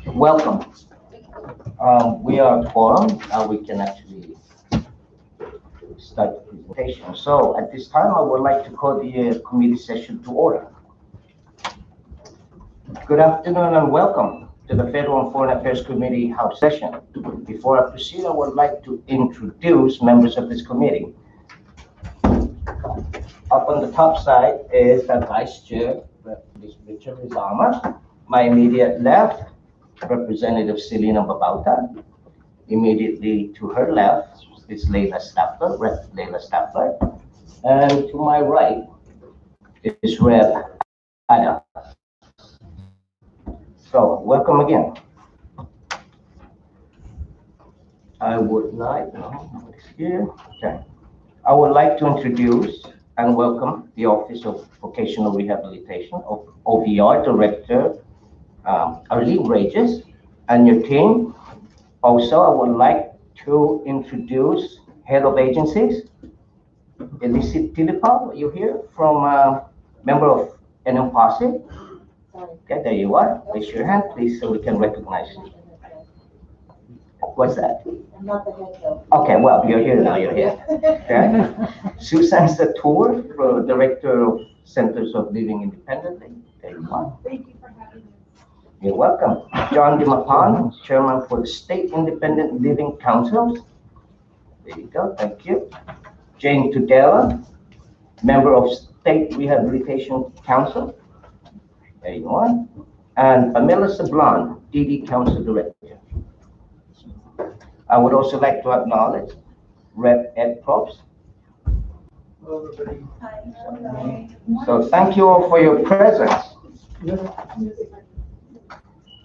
Welcome. We are quorum. We can actually start the presentation. So at this time, I would like to call the committee session to order. Good afternoon and welcome to the Federal and Foreign Affairs Committee House session. Before I proceed, I would like to introduce members of this committee. Up on the top side is the Vice Chair, Richard Rizama. My immediate left, Representative Selena Babauta. Immediately to her left is Leila Stapler, Rep. Leila Stapler. And to my right is Rep. Ada. So, welcome again. I would like, nobody's here. Okay. I would like to introduce and welcome the Office of Vocational Rehabilitation of OVR Director Arlene Regis and your team. Also, I would like to introduce Head of Agencies, Elicit Tilipal. Are you here? From member of NMPOSI. Okay, there you are. Raise your hand, please, so we can recognize you. What's that? I'm not the head though. Okay, well, you're here now, you're here. Okay. Susan Satur, Director of Centers of Living Independently. There you are. Thank you for having me. You're welcome. John Dimapan, Chairman for the State Independent Living Councils. There you go, thank you. Jane Tudela, Member of State Rehabilitation Council. There you are. And Pamela Sablan, DD Council Director. I would also like to acknowledge Rep. Ed Probst. Hello, everybody. Hi. So thank you all for your presence.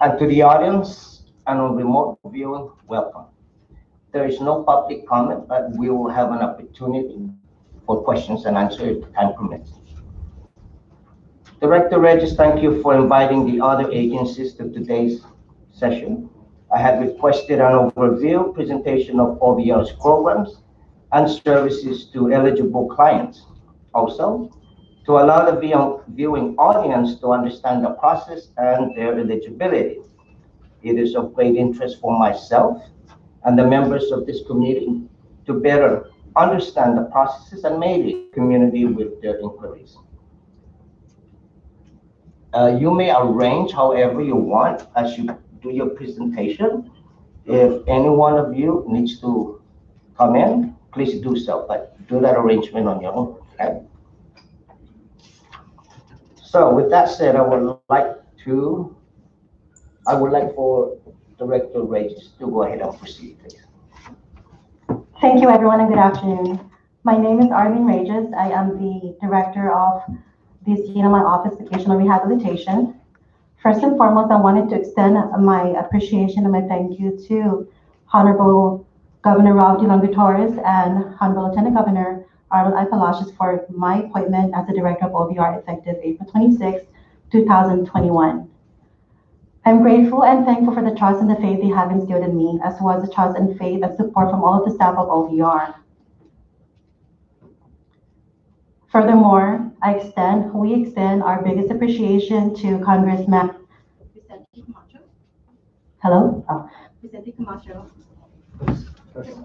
And to the audience and on remote viewing, welcome. There is no public comment, but we will have an opportunity for questions and answers if time permits. Director Regis, thank you for inviting the other agencies to today's session. I have requested an overview presentation of OVR's programs and services to eligible clients. Also, to allow the viewing audience to understand the process and their eligibility. It is of great interest for myself and the members of this committee to better understand the processes and maybe the community with their inquiries. You may arrange however you want as you do your presentation. If any one of you needs to come in, please do so, but do that arrangement on your own. Okay? So with that said, I would like for Director Regis to go ahead and proceed, please. Thank you, everyone, and good afternoon. My name is Arlene Regis. I am the Director of the CNMI Office Vocational Rehabilitation. First and foremost, I wanted to extend my appreciation and my thank you to Honorable Governor Raul Torres and Honorable Lieutenant Governor Arnold I. Palacios for my appointment as the Director of OVR effective April 26, 2021. I'm grateful and thankful for the trust and the faith they have instilled in me, as well as the trust and faith and support from all of the staff of OVR. Furthermore, we extend our biggest appreciation to Congressman Vicente Camacho. Hello? Oh. Vicente Camacho.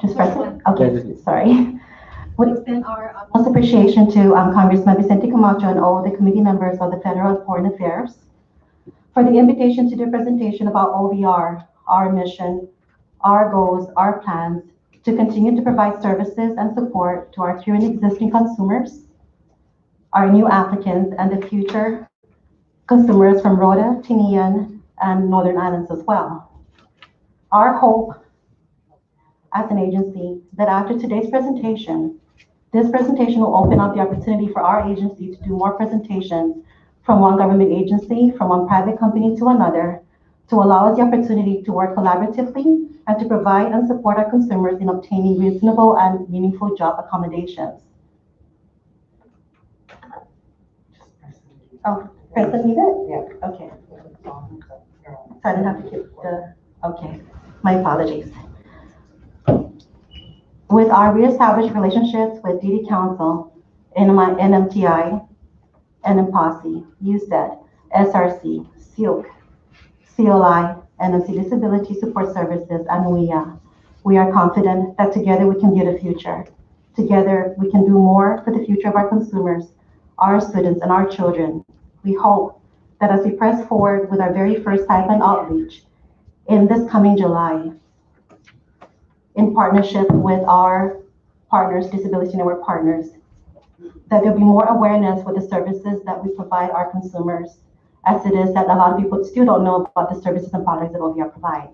Just press it? Okay, sorry. We extend our utmost appreciation to Congressman Vicente Camacho and all the committee members of the Federal and Foreign Affairs for the invitation to the presentation about OVR, our mission, our goals, our plans to continue to provide services and support to our current existing consumers, our new applicants, and the future consumers from Rota, Tinian, and Northern Islands as well. Our hope as an agency that after today's presentation, this presentation will open up the opportunity for our agency to do more presentations from one government agency, from one private company to another, to allow us the opportunity to work collaboratively and to provide and support our consumers in obtaining reasonable and meaningful job accommodations. Oh, press it, need it? Yeah. Okay. So I didn't have to keep the, okay. My apologies. With our reestablished relationships with DD Council, NMTI, NMPOSI, USED, SRC, SILC, CLI, NMC Disability Support Services, and WIA. We are confident that together we can build a future. Together we can do more for the future of our consumers, our students, and our children. We hope that as we press forward with our very first stipend outreach in this coming July, in partnership with our partners, Disability Network partners, that there'll be more awareness with the services that we provide our consumers, as it is that a lot of people still don't know about the services and products that OVR provides.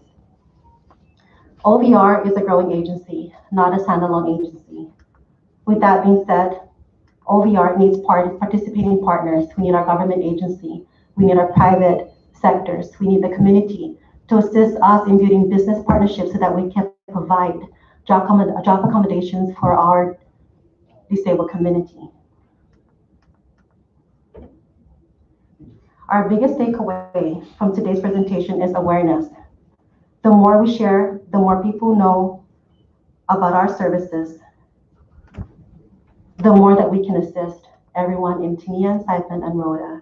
OVR is a growing agency, not a standalone agency. With that being said, OVR needs participating partners. We need our government agency. We need our private sectors. We need the community to assist us in building business partnerships so that we can provide job accommodations for our disabled community. Our biggest takeaway from today's presentation is awareness. The more we share, the more people know about our services, the more that we can assist everyone in Tinian, Saipan, and Rhoda.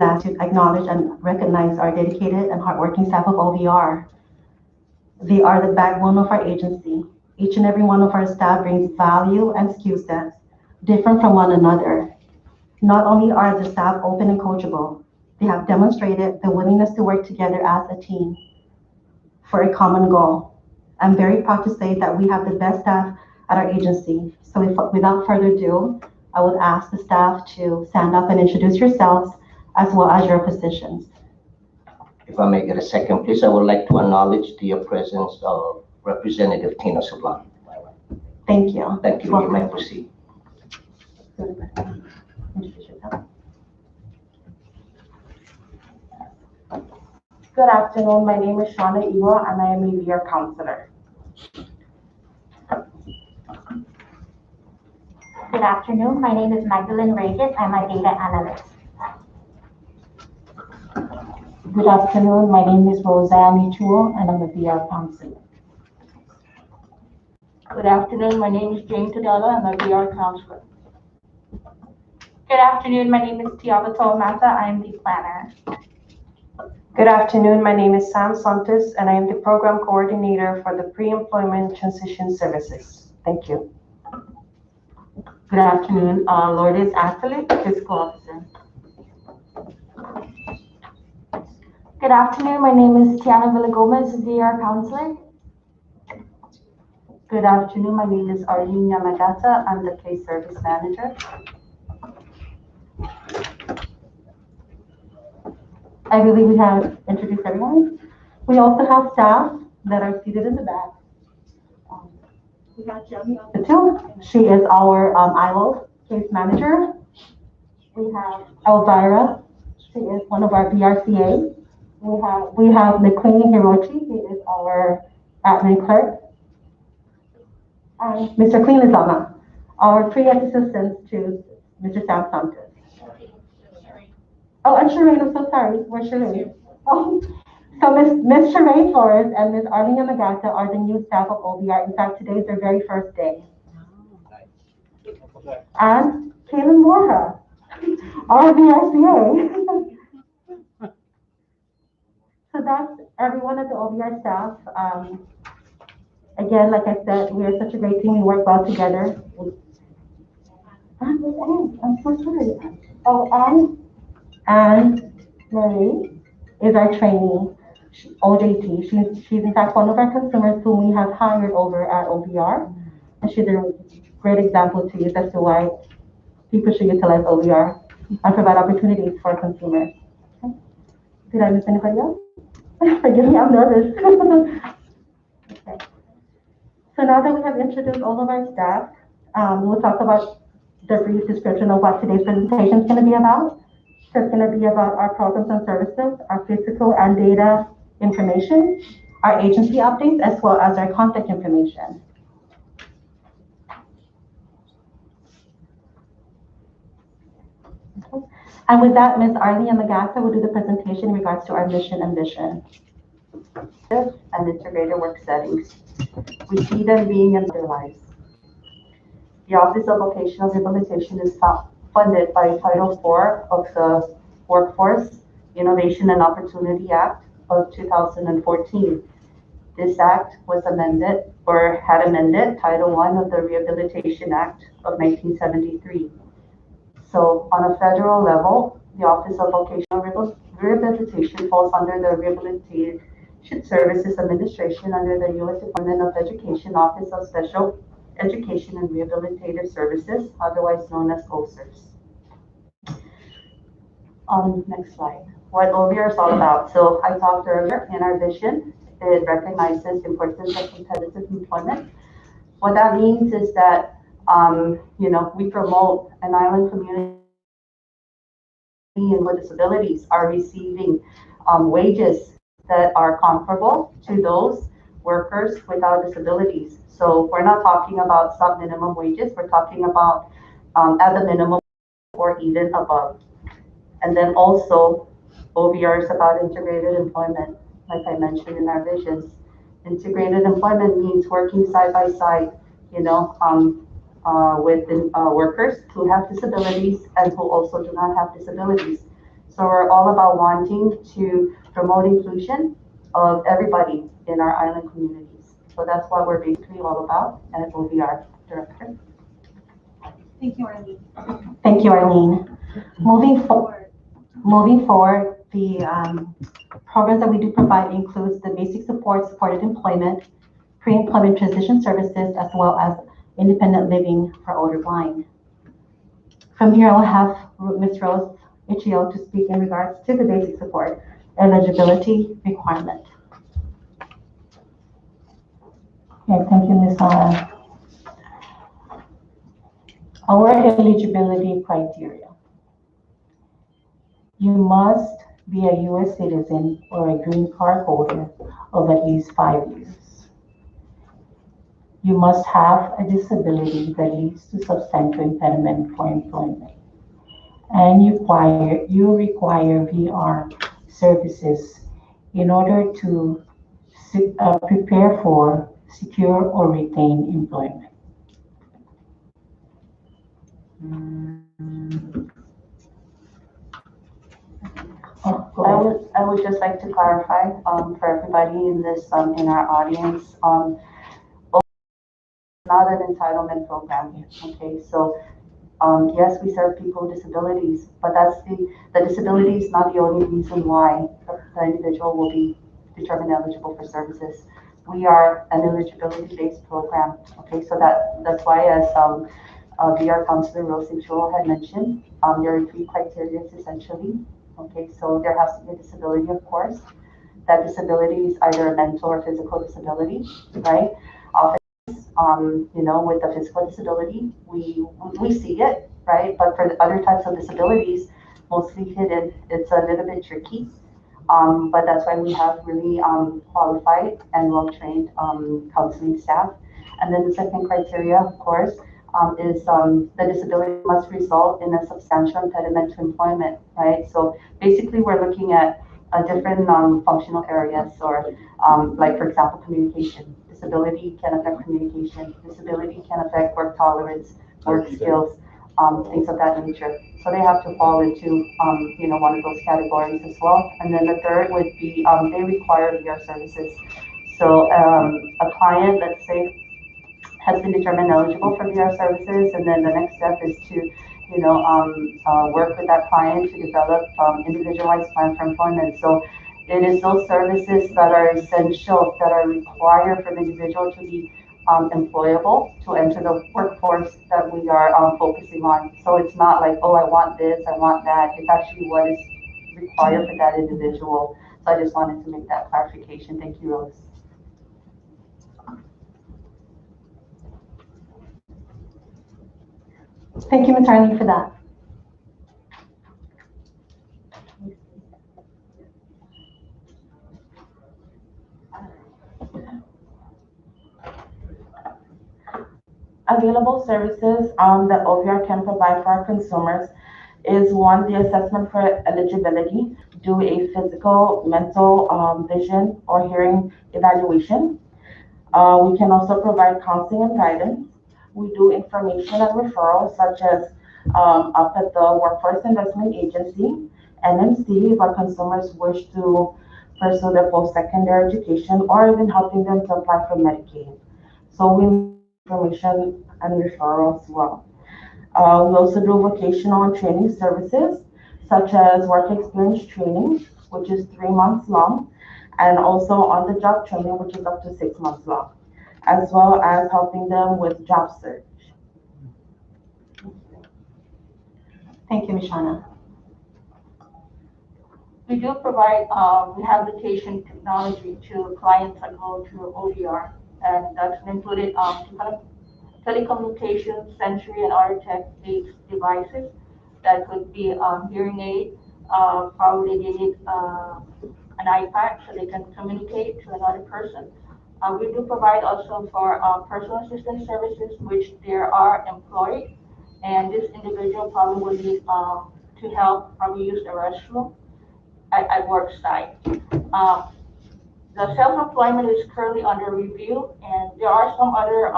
To acknowledge and recognize our dedicated and hardworking staff of OVR. They are the backbone of our agency. Each and every one of our staff brings value and skill sets different from one another. Not only are the staff open and coachable, they have demonstrated the willingness to work together as a team for a common goal. I'm very proud to say that we have the best staff at our agency. So without further ado, I would ask the staff to stand up and introduce yourselves as well as your positions. If I may get a second, please, I would like to acknowledge the presence of Representative Tina Sublime. Thank you. Thank you. You may proceed. Introduce yourself. Good afternoon. My name is Shauna Iwa, and I am a VR counselor. Good afternoon. My name is Magdalene Regis. I'm a data analyst. Good afternoon. My name is Roseanne Chuo, and I'm a VR counselor. Good afternoon. My name is Jane Tadella. I'm a VR counselor. Good afternoon. My name is Tiago Tolmasa. I am the planner. Good afternoon. My name is Sam Santos, and I am the program coordinator for the pre-employment transition services. Thank you. Good afternoon. Lourdes Athlete, Fiscal Officer. Good afternoon. My name is Tiana Villagomez, VR counselor. Good afternoon. My name is Arlene Yamagata. I'm the case service manager. I believe we have introduced everyone. We also have staff that are seated in the back. We have Jamie on the two. She is our ILO case manager. We have Elvira. She is one of our BRCA. We have McLean Hirochi. He is our admin clerk. And Mr. Clean Lizama, our three assistants to Mr. Sam Santos. Oh, and Shereen, I'm so sorry. Where's Shereen? Oh, so Miss Shereen Flores and Miss Arlene Yamagata are the new staff of OVR. In fact, today is their very first day. And Kaylin Borja, our VRCA. So that's everyone at the OVR staff. Again, like I said, we are such a great team. We work well together. I'm so sorry. Oh, and Marie is our trainee, OJT. She's in fact one of our consumers whom we have hired over at OVR. And she's a great example to use as to why people should utilize OVR and provide opportunities for consumers. Okay. Did I miss anybody else? Forgive me, I'm nervous. Okay. So now that we have introduced all of our staff, we'll talk about the brief description of what today's presentation is going to be about. So it's going to be about our programs and services, our physical and data information, our agency updates, as well as our contact information. Okay. And with that, Ms. Arlene Yamagata will do the presentation in regards to our mission and vision. And integrated work settings. We see them being in their lives. The Office of Vocational Rehabilitation is funded by Title IV of the Workforce Innovation and Opportunity Act of 2014. This act was amended or had amended Title I of the Rehabilitation Act of 1973. So on a federal level, the Office of Vocational Rehabilitation falls under the Rehabilitation Services Administration under the U.S. Department of Education Office of Special Education and Rehabilitative Services, otherwise known as OSERS. Next slide. What OVR is all about. So I talked earlier in our vision, it recognizes the importance of competitive employment. What that means is that, we promote an island community with disabilities are receiving wages that are comparable to those workers without disabilities. So we're not talking about sub-minimum wages, we're talking about at the minimum or even above. And then also, OVR is about integrated employment, like I mentioned in our visions. Integrated employment means working side by side, with workers who have disabilities and who also do not have disabilities. So we're all about wanting to promote inclusion of everybody in our island communities. So that's what we're basically all about as OVR Director. Thank you, Arlene. Thank you, Arlene. Moving forward, the programs that we do provide includes the basic support, supported employment, pre-employment transition services, as well as independent living for older blind. From here, I will have Ms. Rose Ichio to speak in regards to the basic support eligibility requirement. Okay, thank you, Ms. Our eligibility criteria. You must be a U.S. citizen or a green card holder of at least 5 years. You must have a disability that leads to substantial impediment for employment. And you require VR services in order to prepare for, secure, or retain employment. I would just like to clarify for everybody in this in our audience, not an entitlement program. Okay, so yes, we serve people with disabilities, but that's the disability is not the only reason why the individual will be determined eligible for services. We are an eligibility-based program. Okay, so that's why, as VR Counselor Rose Joel had mentioned, there are 3 criteria essentially. Okay, so there has to be a disability, of course. That disability is either a mental or physical disability, right? Often, with the physical disability, we see it, right? But for the other types of disabilities, mostly hidden, it's a little bit tricky. But that's why we have really qualified and well-trained counseling staff. And then the second criteria, of course, is the disability must result in a substantial impediment to employment, right? So basically, we're looking at different functional areas, or like, for example, communication. Disability can affect communication. Disability can affect work tolerance, work skills, things of that nature. So they have to fall into, one of those categories as well. And then the third would be they require VR services. So a client, let's say, has been determined eligible for VR services, and then the next step is to, work with that client to develop individualized plan for employment. So it is those services that are essential, that are required for the individual to be employable, to enter the workforce, that we are focusing on. So it's not like, oh, I want this, I want that. It's actually what is required for that individual. So I just wanted to make that clarification. Thank you, Rose. Thank you, Ms. Harley, for that. Available services that OVR can provide for our consumers is, 1, the assessment for eligibility, do a physical, mental, vision, or hearing evaluation. We can also provide counseling and guidance. We do information and referrals, such as up at the Workforce Investment Agency, NMC, where consumers wish to pursue their post-secondary education or even helping them to apply for Medicaid. So we need information and referrals as well. We also do vocational and training services, such as work experience training, which is 3 months long, and also on-the-job training, which is up to 6 months long, as well as helping them with job search. Thank you, Mishana. We do provide rehabilitation technology to clients that go through OVR, and that's included telecommunications, sensory, and other tech-based devices that could be hearing aid. Probably they need an iPad so they can communicate to another person. We do provide also for personal assistance services, which they are employed, and this individual probably will need to help probably use the restroom at work site. The self-employment is currently under review, and there are some other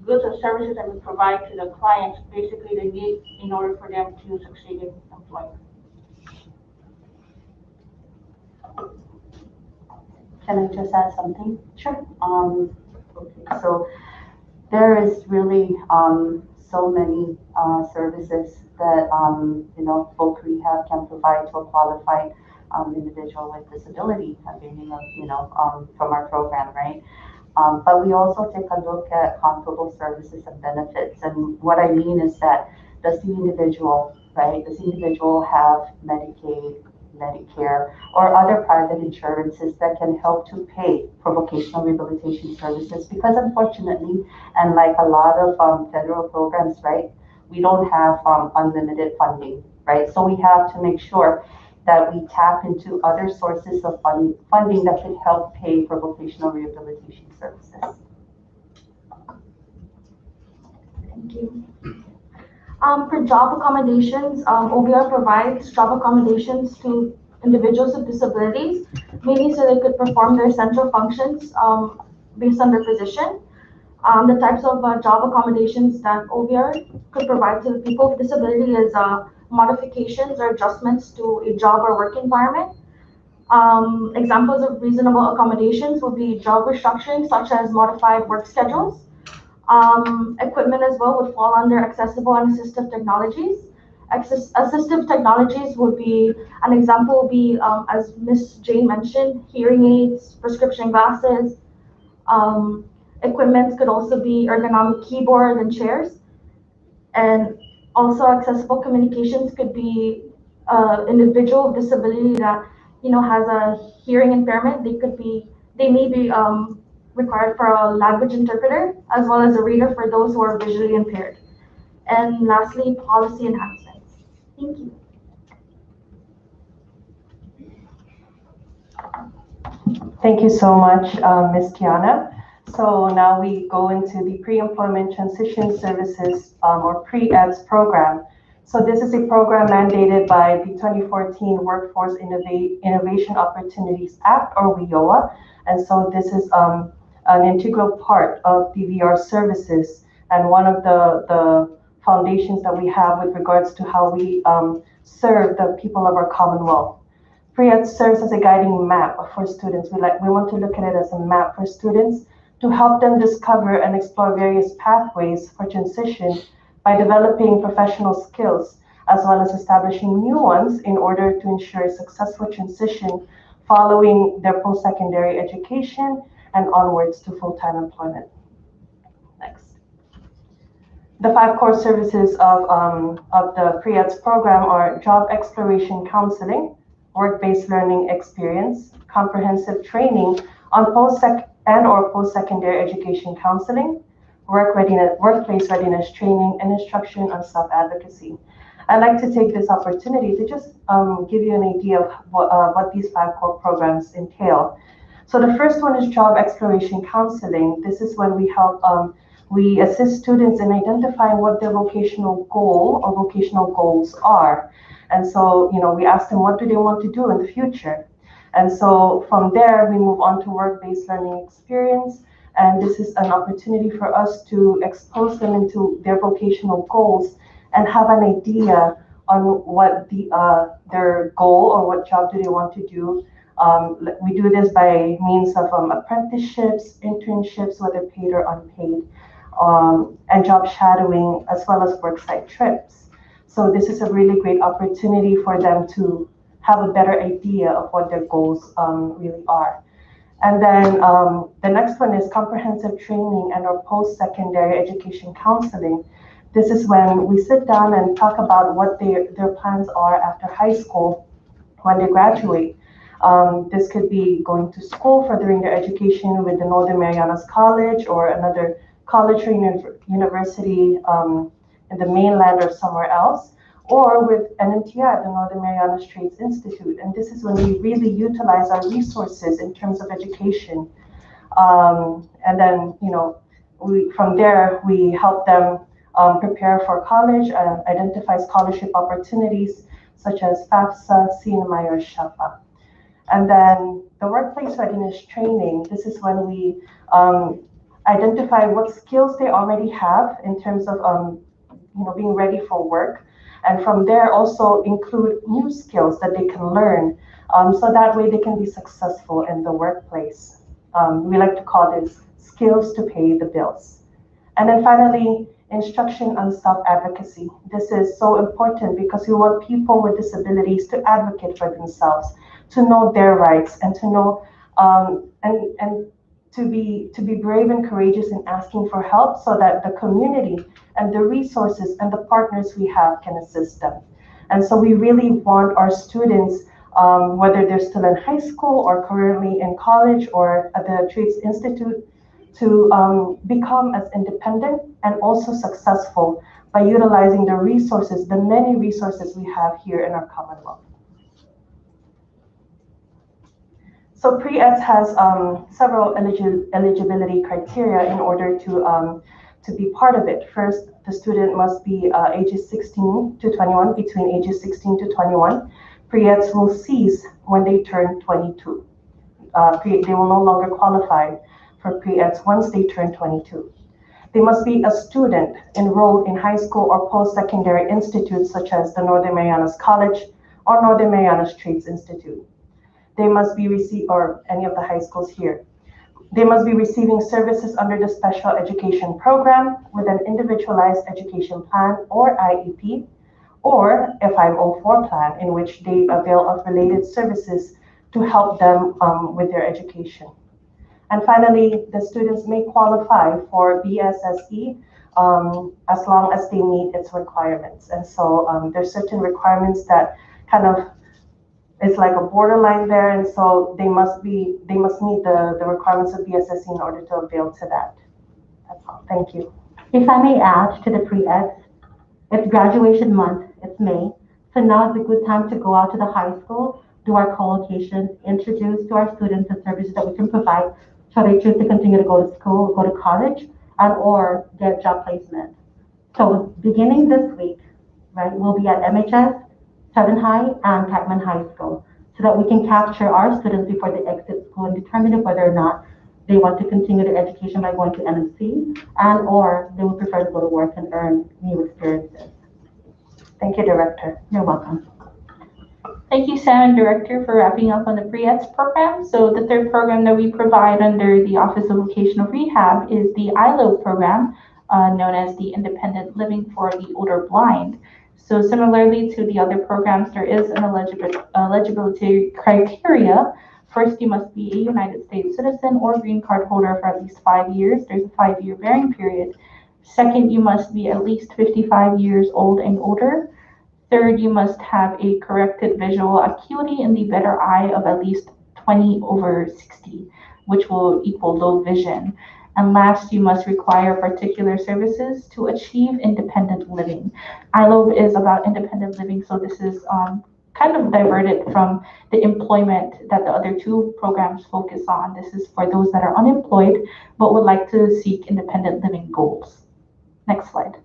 goods and services that we provide to the clients, basically they need in order for them to succeed in employment. Can I just add something? Sure. Okay, so there is really so many services that folk rehab can provide to a qualified individual with disability, from our program, right? But we also take a look at comparable services and benefits. And what I mean is that does the individual have Medicaid, Medicare, or other private insurances that can help to pay for vocational rehabilitation services? Because unfortunately, and like a lot of federal programs, right, we don't have unlimited funding, right? So we have to make sure that we tap into other sources of funding that can help pay for vocational rehabilitation services. Thank you. For job accommodations, OVR provides job accommodations to individuals with disabilities, mainly so they could perform their essential functions based on their position. The types of job accommodations that OVR could provide to people with disability is modifications or adjustments to a job or work environment. Examples of reasonable accommodations would be job restructuring, such as modified work schedules. Equipment as well would fall under accessible and assistive technologies. Assistive technologies would be, an example would be, as Ms. Jane mentioned, hearing aids, prescription glasses. Equipment could also be ergonomic keyboard and chairs. And also accessible communications could be individual with disability that has a hearing impairment. They may be required for a language interpreter as well as a reader for those who are visually impaired. And lastly, policy enhancements. Thank you. Thank you so much, Ms. Kiana. So now we go into the Pre-Employment Transition Services or Pre-ETS program. So this is a program mandated by the 2014 Workforce Innovation Opportunities Act, or WIOA. And so this is an integral part of the VR services and one of the foundations that we have with regards to how we serve the people of our Commonwealth. Pre-ETS serves as a guiding map for students. We want to look at it as a map for students to help them discover and explore various pathways for transition by developing professional skills, as well as establishing new ones in order to ensure a successful transition following their post-secondary education and onwards to full-time employment. Next. The 5 core services of the Pre-ETS program are job exploration counseling, work-based learning experience, comprehensive training on post-secondary education counseling, workplace readiness training, and instruction on self-advocacy. I'd like to take this opportunity to just give you an idea of what these 5 core programs entail. So the first one is job exploration counseling. This is when we assist students in identifying what their vocational goal or vocational goals are. And so, we ask them, what do they want to do in the future? And so from there, we move on to work-based learning experience. And this is an opportunity for us to expose them into their vocational goals and have an idea on what their goal or what job do they want to do. We do this by means of apprenticeships, internships, whether paid or unpaid, and job shadowing, as well as worksite trips. So this is a really great opportunity for them to have a better idea of what their goals really are. And then the next one is comprehensive training and or post-secondary education counseling. This is when we sit down and talk about what their plans are after high school when they graduate. This could be going to school, furthering their education with the Northern Marianas College or another college or university in the mainland or somewhere else, or with NMTI, the Northern Marianas Trades Institute. And this is when we really utilize our resources in terms of education. And then, from there, we help them prepare for college, identify scholarship opportunities such as FAFSA, CNMI, or SHAFA. And then the workplace readiness training, this is when we identify what skills they already have in terms of being ready for work. And from there also include new skills that they can learn, so that way they can be successful in the workplace. We like to call this skills to pay the bills. And then finally, instruction on self-advocacy. This is so important because we want people with disabilities to advocate for themselves, to know their rights, and to know and to be brave and courageous in asking for help, so that the community and the resources and the partners we have can assist them. And so we really want our students, whether they're still in high school or currently in college or at the Trades Institute, to become as independent and also successful by utilizing the resources, the many resources we have here in our Commonwealth. So pre-EDS has several eligibility criteria in order to be part of it. First, the student must be ages 16 to 21, between ages 16 to 21. Pre-EDS will cease when they turn 22. They will no longer qualify for pre-EDS once they turn 22. They must be a student enrolled in high school or post-secondary institutes such as the Northern Marianas College or Northern Marianas Trades Institute. They must be or any of the high schools here. They must be receiving services under the special education program with an individualized education plan or IEP, or a 504 plan in which they avail of related services to help them with their education. And finally, the students may qualify for BSSE as long as they meet its requirements. And so there's certain requirements that kind of, it's like a borderline there, and so they must meet the requirements of BSSE in order to avail to that. That's all. Thank you. If I may add to the pre-EDS, it's graduation month, it's May, so now is a good time to go out to the high school, do our co-locations, introduce to our students the services that we can provide, so they choose to continue to go to school, go to college, and or get job placement. So beginning this week, right, we'll be at MHS, Southern High, and Packman High School, so that we can capture our students before they exit school and determine whether or not they want to continue their education by going to NMC, and or they would prefer to go to work and earn new experiences. Thank you, Director. You're welcome. Thank you, Sam and Director, for wrapping up on the pre-EDS program. So the third program that we provide under the Office of Vocational Rehab is the ILO program, known as the Independent Living for the Older Blind. So similarly to the other programs, there is an eligibility criteria. First, you must be a United States citizen or green card holder for at least 5 years. There's a 5-year bearing period. Second, you must be at least 55 years old and older. Third, you must have a corrected visual acuity in the better eye of at least 20/60, which will equal low vision. And last, you must require particular services to achieve independent living. ILO is about independent living, so this is kind of diverted from the employment that the other two programs focus on. This is for those that are unemployed but would like to seek independent living goals. Next slide.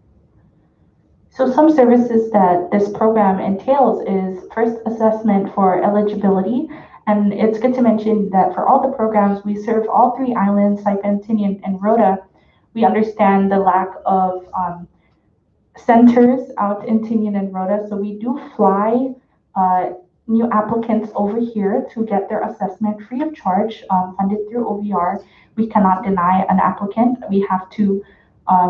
So some services that this program entails is first assessment for eligibility. And it's good to mention that for all the programs, we serve all 3 islands, Saipan, Tinian, and Rota. We understand the lack of centers out in Tinian and Rhoda. So we do fly new applicants over here to get their assessment free of charge, funded through OVR. We cannot deny an applicant. We have to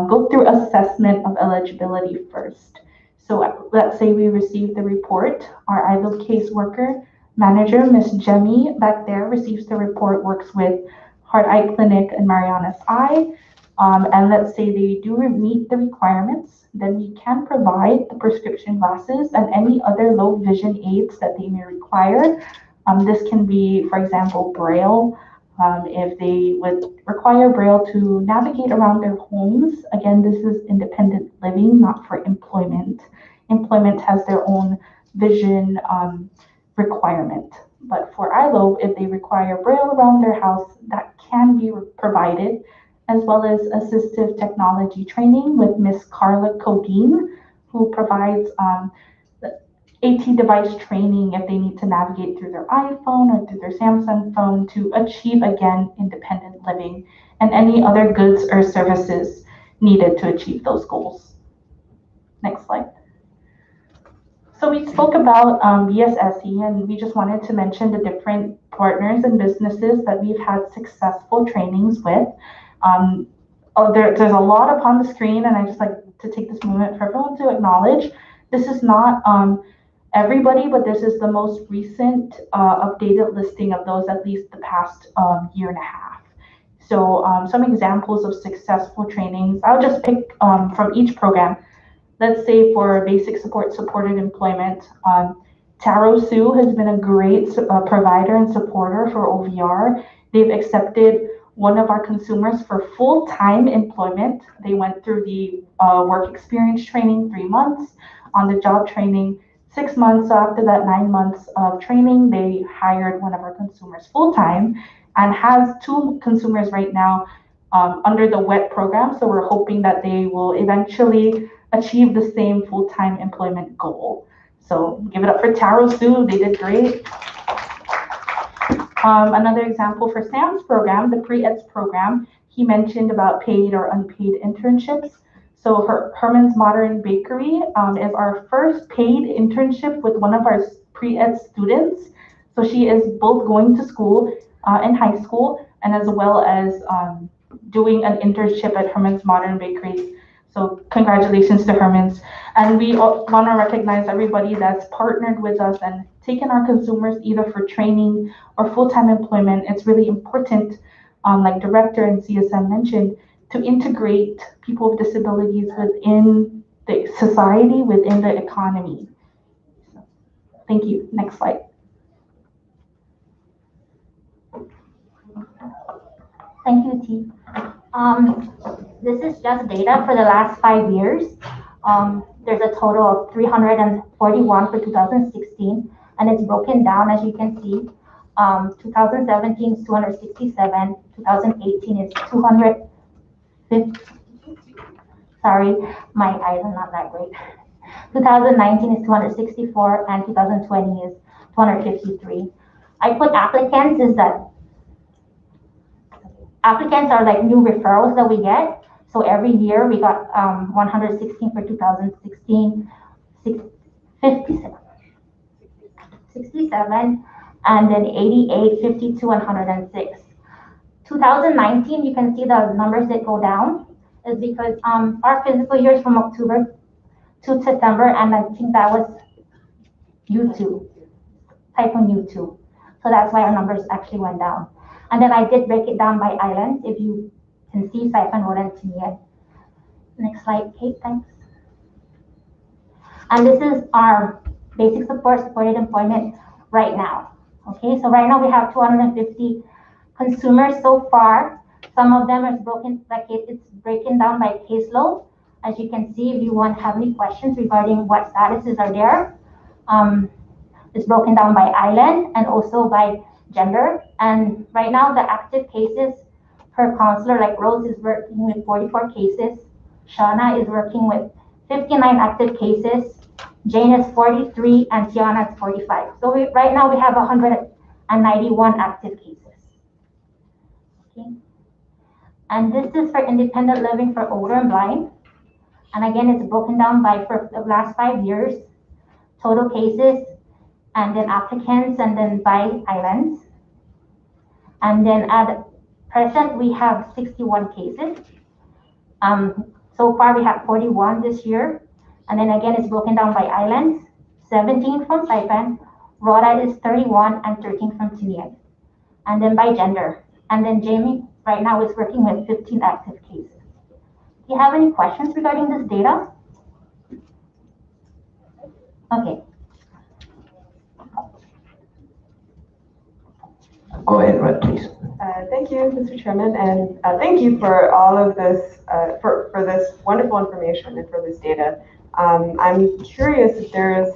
go through assessment of eligibility first. So let's say we receive the report. Our ILO caseworker manager, Miss Jemmy, back there receives the report, works with Heart Eye Clinic and Mariana's Eye. And let's say they do meet the requirements, then we can provide the prescription glasses and any other low vision aids that they may require. This can be, for example, Braille. If they would require Braille to navigate around their homes, again, this is independent living, not for employment. Employment has their own vision requirement. But for ILO, if they require Braille around their house, that can be provided, as well as assistive technology training with Miss Carla Codine, who provides AT device training if they need to navigate through their iPhone or through their Samsung phone to achieve, again, independent living, and any other goods or services needed to achieve those goals. Next slide. So we spoke about BSSE, and we just wanted to mention the different partners and businesses that we've had successful trainings with. There's a lot up on the screen, and I just like to take this moment for everyone to acknowledge this is not everybody, but this is the most recent updated listing of those, at least the past year and a half. So some examples of successful trainings, I'll just pick from each program. Let's say for basic support, supported employment, Taro Sue has been a great provider and supporter for OVR. They've accepted one of our consumers for full-time employment. They went through the work experience training, 3 months, on the job training, 6 months. So after that 9 months of training, they hired one of our consumers full-time and has 2 consumers right now under the WET program. So we're hoping that they will eventually achieve the same full-time employment goal. So give it up for Taro Sue, they did great. Another example for Sam's program, the pre-EDS program, he mentioned about paid or unpaid internships. So Herman's Modern Bakery is our first paid internship with one of our pre-EDS students. So she is both going to school in high school and as well as doing an internship at Herman's Modern Bakery. So congratulations to Herman's. And we want to recognize everybody that's partnered with us and taken our consumers either for training or full-time employment. It's really important, like Director and CSM mentioned, to integrate people with disabilities within the society, within the economy. So, thank you. Next slide. Thank you, T. This is just data for the last 5 years. There's a total of 341 for 2016, and it's broken down, as you can see. 2017 is 267, 2018 is 250. Sorry, my eyes are not that great. 2019 is 264, and 2020 is 253. I put applicants is that applicants are like new referrals that we get. So every year we got 116 for 2016, 67, and then 88, 52, and 106. 2019, you can see the numbers that go down is because our physical year is from October to September, and I think that was U2, typhoon U2. So that's why our numbers actually went down. And then I did break it down by islands, if you can see Saipan, Rhoda, and Tinian. Next slide, Kate, thanks. And this is our basic support, supported employment right now. Okay, so right now we have 250 consumers so far. Some of them are broken, like it's breaking down by caseload. As you can see, if you have any questions regarding what statuses are there, it's broken down by island and also by gender. And right now the active cases per counselor, like Rose is working with 44 cases, Shauna is working with 59 active cases, Jane is 43, and Tiana is 45. So right now we have 191 active cases. Okay. And this is for independent living for older and blind. And again, it's broken down by for the last 5 years, total cases, and then applicants, and then by islands. And then at present, we have 61 cases. So far, we have 41 this year. And then again, it's broken down by islands, 17 from Saipan, Rota is 31, and 13 from Tinian. And then by gender. And then Jamie right now is working with 15 active cases. Do you have any questions regarding this data? Okay. Go ahead, Red, please. Thank you, Mr. Chairman, and thank you for all of this, for this wonderful information and for this data. I'm curious if there is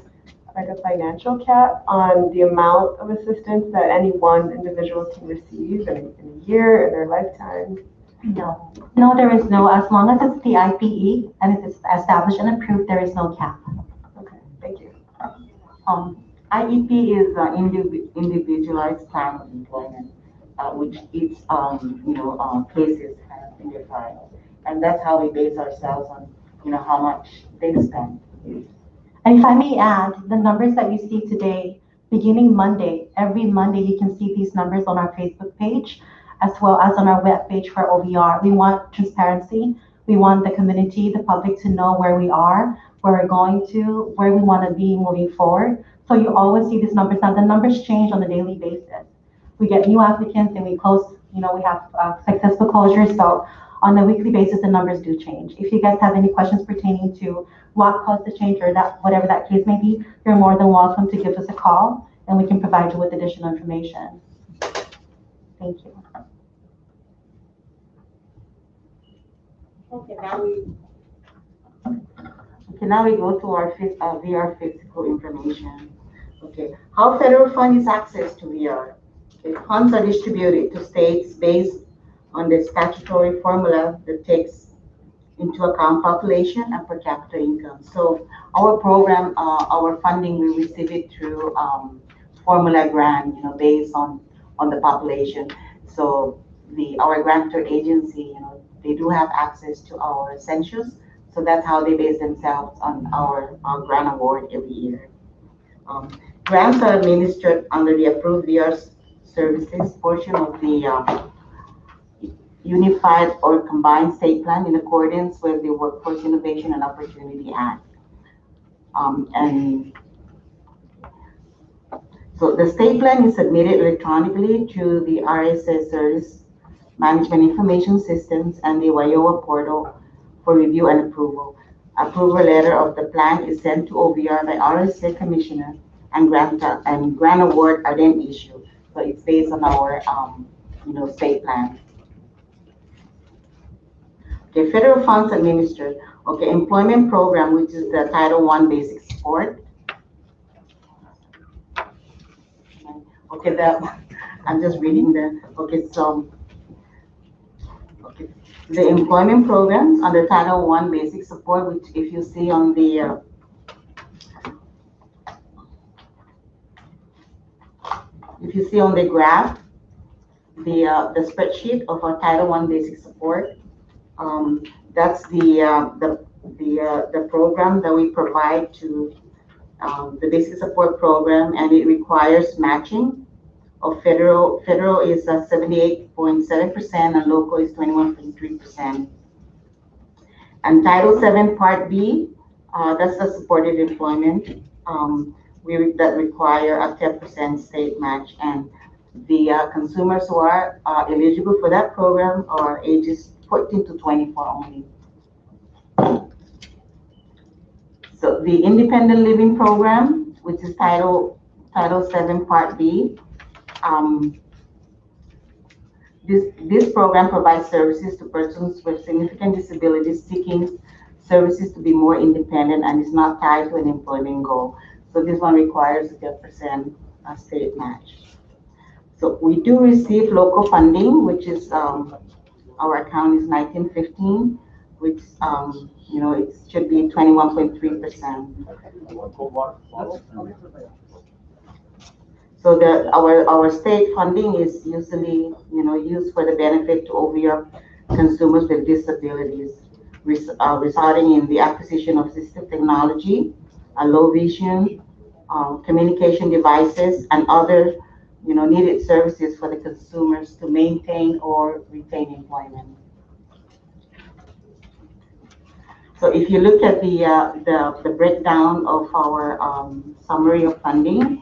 like a financial cap on the amount of assistance that any one individual can receive in a year, in their lifetime. No. No, there is no, as long as it's the IPE and if it's established and approved, there is no cap. Okay, thank you. IEP is an individualized plan of employment, which each places have in their file, and that's how we base ourselves on how much they spend. And if I may add, the numbers that you see today, beginning Monday, every Monday you can see these numbers on our Facebook page, as well as on our web page for OVR. We want transparency. We want the community, the public to know where we are, where we're going to, where we want to be moving forward. So you always see these numbers. Now the numbers change on a daily basis. We get new applicants and we close, we have successful closures. So on a weekly basis, the numbers do change. If you guys have any questions pertaining to what caused the change or that, whatever that case may be, you're more than welcome to give us a call and we can provide you with additional information. Thank you. Okay, now we go to our VR physical information. Okay, how federal fund is accessed to VR? Okay, funds are distributed to states based on the statutory formula that takes into account population and per capita income. So our program, our funding, we receive it through formula grant, based on the population. So our grantor agency, they do have access to our census. So that's how they base themselves on our grant award every year. Grants are administered under the approved VR services portion of the Unified or Combined State Plan in accordance with the Workforce Innovation and Opportunity Act. And so the state plan is submitted electronically to the RSS Service Management Information Systems and the WIOA portal for review and approval. Approval letter of the plan is sent to OVR by RSA Commissioner, and grant award are then issued. So it's based on our state plan. Okay, federal funds administered. Okay, employment program, which is the Title I basic support. Okay, I'm just reading the, the employment programs under Title I basic support, which if you see on the, graph, the spreadsheet of our Title I basic support, that's the program that we provide to the basic support program, and it requires matching of federal. Federal is 78.7% and local is 21.3%. And Title VII Part B, that's the supported employment. That require a 10% state match, and the consumers who are eligible for that program are ages 14 to 24 only. So the independent living program, which is Title VII Part B, this program provides services to persons with significant disabilities seeking services to be more independent and is not tied to an employment goal. So this one requires a 10% state match. So we do receive local funding, which is our account is 1915, which it should be 21.3%. So our state funding is usually used for the benefit to OVR consumers with disabilities. resulting in the acquisition of assistive technology, low vision, communication devices, and other needed services for the consumers to maintain or retain employment. So if you look at the breakdown of our summary of funding,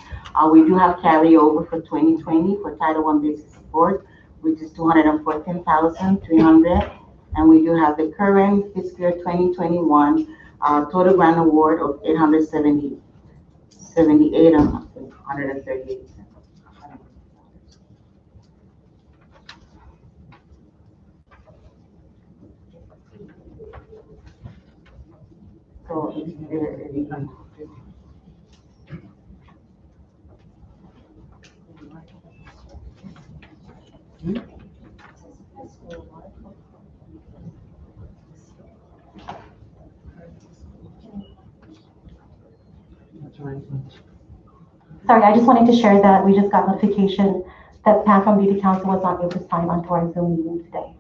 we do have carryover for 2020 for Title I basic support, which is 214,300, and we do have the current fiscal year 2021 total grant award of 878 and 138. So is there any Sorry, I just wanted to share that we just got notification that Pam from Beauty Council was not able to sign onto our Zoom meeting today.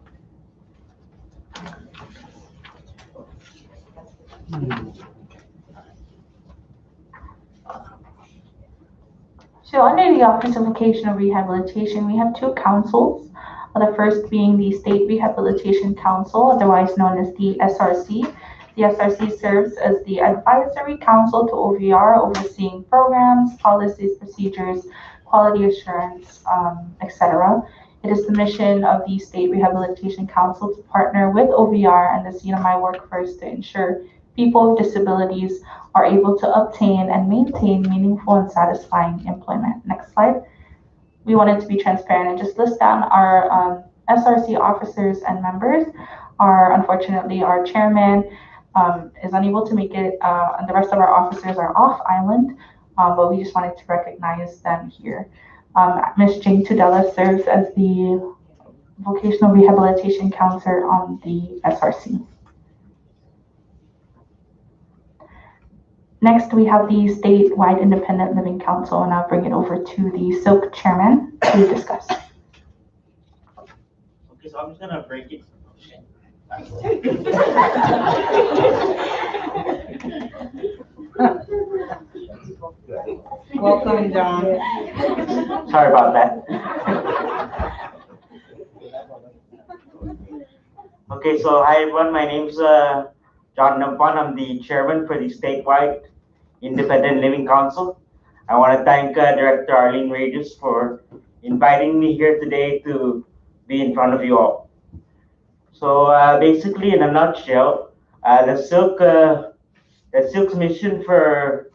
So under the Office of Vocational Rehabilitation, we have two councils. The first being the State Rehabilitation Council, otherwise known as the SRC. The SRC serves as the advisory council to OVR, overseeing programs, policies, procedures, quality assurance, etc. It is the mission of the State Rehabilitation Council to partner with OVR and the CNMI workforce to ensure people with disabilities are able to obtain and maintain meaningful and satisfying employment. Next slide. We wanted to be transparent and just list down our SRC officers and members. Unfortunately, our chairman is unable to make it, and the rest of our officers are off island, but we just wanted to recognize them here. Ms. Jane Tudela serves as the Vocational Rehabilitation Counselor on the SRC. Next, we have the Statewide Independent Living Council, and I'll bring it over to the SILC chairman to discuss. Okay, so I'm just gonna break it. Welcome, John. Sorry about that. Okay, so hi everyone, my name's John Nampan. I'm the chairman for the Statewide Independent Living Council. I want to thank Director Arlene Regis for inviting me here today to be in front of you all. So basically, in a nutshell, the SILC's mission for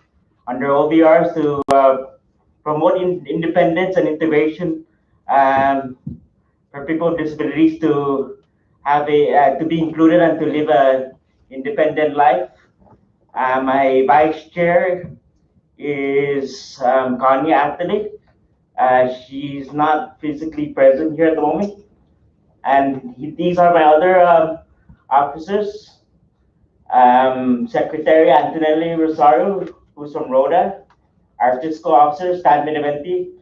under OVR is to promote independence and integration for people with disabilities to have to be included and to live a independent life. My vice chair is Kanya Anthony. She's not physically present here at the moment. And these are my other officers. Secretary Antonelli Rosario, who's from Rhoda. Our fiscal officer, Stan Beneventi.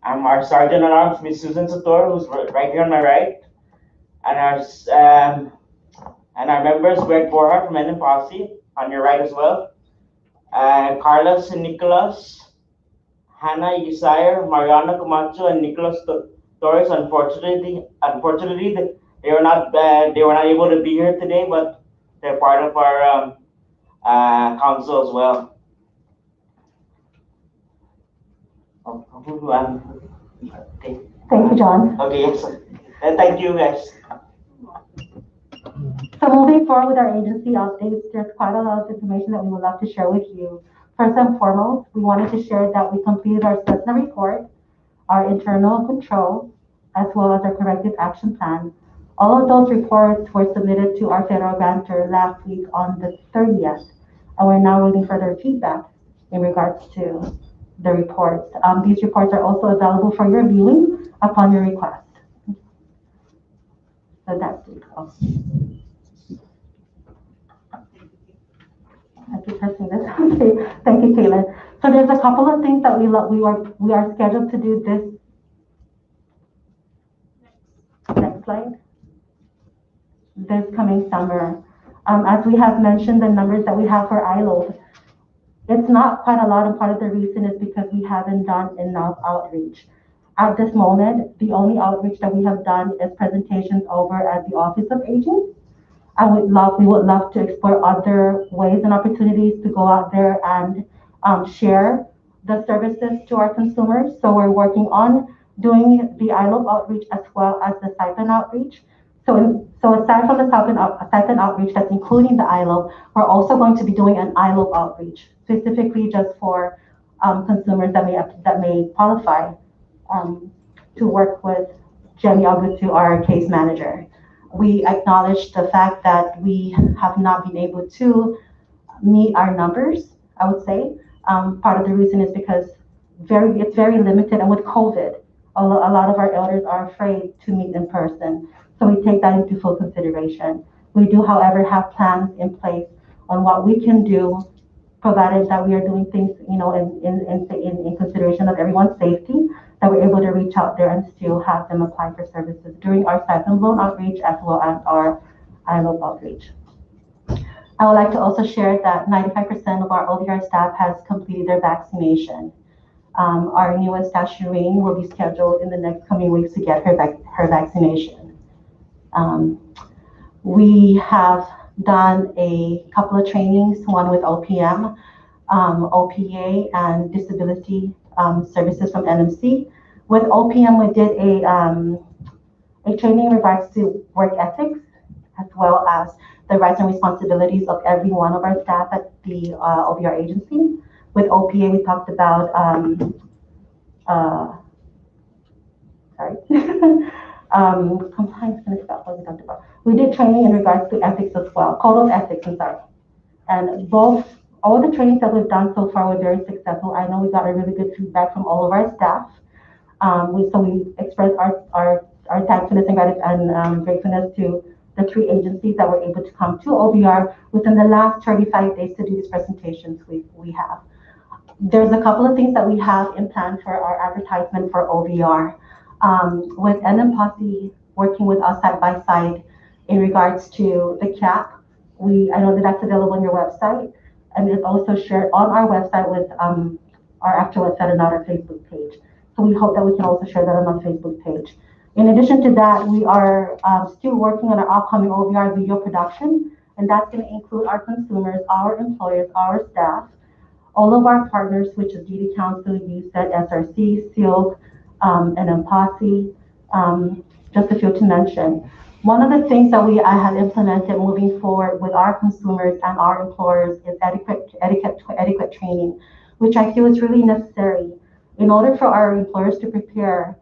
Our sergeant at arms, Miss Susan Sator, who's right here on my right. And our members, Greg Borhart from NMPOSSE, on your right as well. Carlos and Nicholas, Hannah Isire, Mariana Camacho, and Nicholas Torres. Unfortunately, they were not able to be here today, but they're part of our council as well. Okay. Thank you, John. Okay, yes. Thank you, guys. So moving forward with our agency updates, there's quite a lot of information that we would love to share with you. First and foremost, we wanted to share that we completed our SESNA report, our internal control, as well as our corrective action plan. All of those reports were submitted to our federal grantor last week on the 30th, and we're now waiting for their feedback in regards to the reports. These reports are also available for your viewing upon your request. So that's it. I keep pressing this. Okay, thank you, Caitlin. So there's a couple of things that we are scheduled to do this. Next slide. This coming summer. As we have mentioned, the numbers that we have for ILO, it's not quite a lot, and part of the reason is because we haven't done enough outreach. At this moment, the only outreach that we have done is presentations over at the Office of Aging. We would love to explore other ways and opportunities to go out there and share the services to our consumers. So we're working on doing the ILO outreach as well as the stipend outreach. So aside from the stipend outreach that's including the ILO, we're also going to be doing an ILO outreach, specifically just for consumers that may qualify to work with Jenny Agutu, our case manager. We acknowledge the fact that we have not been able to meet our numbers, I would say. Part of the reason is because it's very limited, and with COVID, a lot of our elders are afraid to meet in person. So we take that into full consideration. We do, however, have plans in place on what we can do, provided that we are doing things, in consideration of everyone's safety, that we're able to reach out there and still have them apply for services during our stipend loan outreach as well as our ILO outreach. I would like to also share that 95% of our OVR staff has completed their vaccination. Our newest staff, Shireen, will be scheduled in the next coming weeks to get her vaccination. We have done a couple of trainings, one with OPM, OPA, and disability services from NMC. With OPM, we did a training in regards to work ethics, as well as the rights and responsibilities of every one of our staff at the OVR agency. With OPA, we talked about, compliance, what we talked about. We did training in regards to ethics as well, code of ethics, I'm sorry. And all the trainings that we've done so far were very successful. I know we got a really good feedback from all of our staff. So we expressed our thankfulness and gratefulness to the 3 agencies that were able to come to OVR within the last 35 days to do these presentations we have. There's a couple of things that we have in plan for our advertisement for OVR. With NMPOSSE working with us side by side in regards to the CAP, I know that's available on your website, and it's also shared on our website with our actual website and on our Facebook page. So we hope that we can also share that on our Facebook page. In addition to that, we are still working on our upcoming OVR video production, and that's going to include our consumers, our employers, our staff, all of our partners, which is Duty Council, USET, SRC, SILK, and NMPOSSE, just a few to mention. One of the things that I have implemented moving forward with our consumers and our employers is etiquette training, which I feel is really necessary. In order for our employers to prepare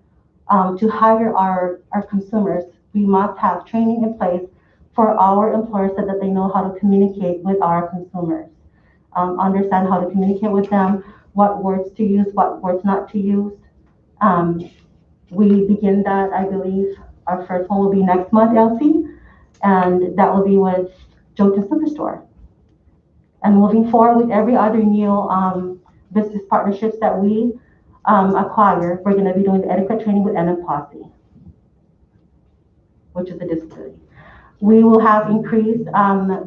to hire our consumers, we must have training in place for our employers so that they know how to communicate with our consumers, understand how to communicate with them, what words to use, what words not to use. We begin that, I believe, our first one will be next month, Elsie, and that will be with Jota Superstore. And moving forward with every other new business partnerships that we acquire, we're going to be doing the etiquette training with NMPOSSE, which is a disability. We will have increased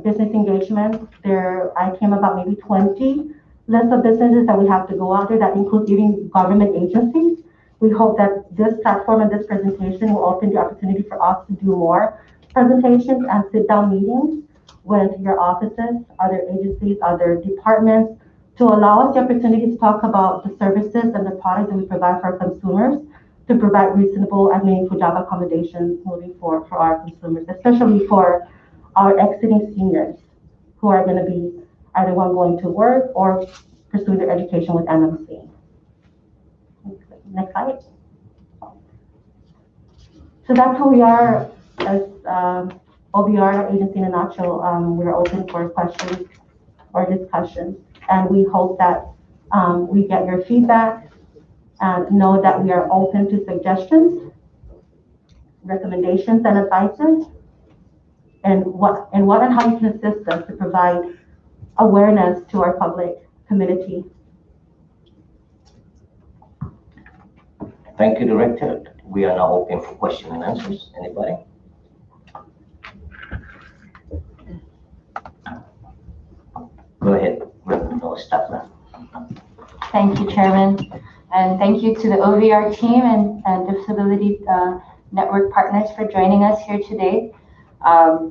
business engagement. I came about maybe 20 lists of businesses that we have to go out there. That includes even government agencies. We hope that this platform and this presentation will open the opportunity for us to do more presentations and sit-down meetings with your offices, other agencies, other departments, to allow us the opportunity to talk about the services and the products that we provide for our consumers, to provide reasonable and meaningful job accommodations moving forward for our consumers, especially for our exiting seniors who are going to be either one going to work or pursuing their education with NMC. Next slide. So that's who we are as OVR agency in a nutshell. We're open for questions or discussions, and we hope that we get your feedback and know that we are open to suggestions, recommendations, and advices, and what and how you can assist us to provide awareness to our public community. Thank you, Director. We are now open for question and answers. Anybody? Thank you, Chairman. And thank you to the OVR team and Disability Network partners for joining us here today. I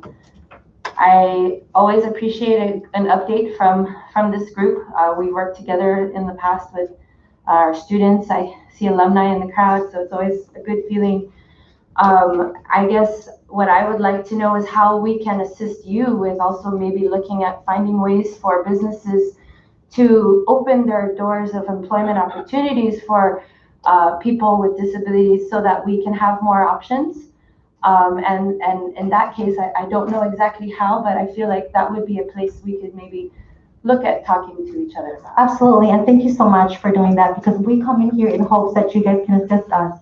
always appreciate an update from this group. We worked together in the past with our students. I see alumni in the crowd, so it's always a good feeling. I guess what I would like to know is how we can assist you with also maybe looking at finding ways for businesses to open their doors of employment opportunities for people with disabilities so that we can have more options. And in that case, I don't know exactly how, but I feel like that would be a place we could maybe look at talking to each other about. Absolutely, and thank you so much for doing that, because we come in here in hopes that you guys can assist us,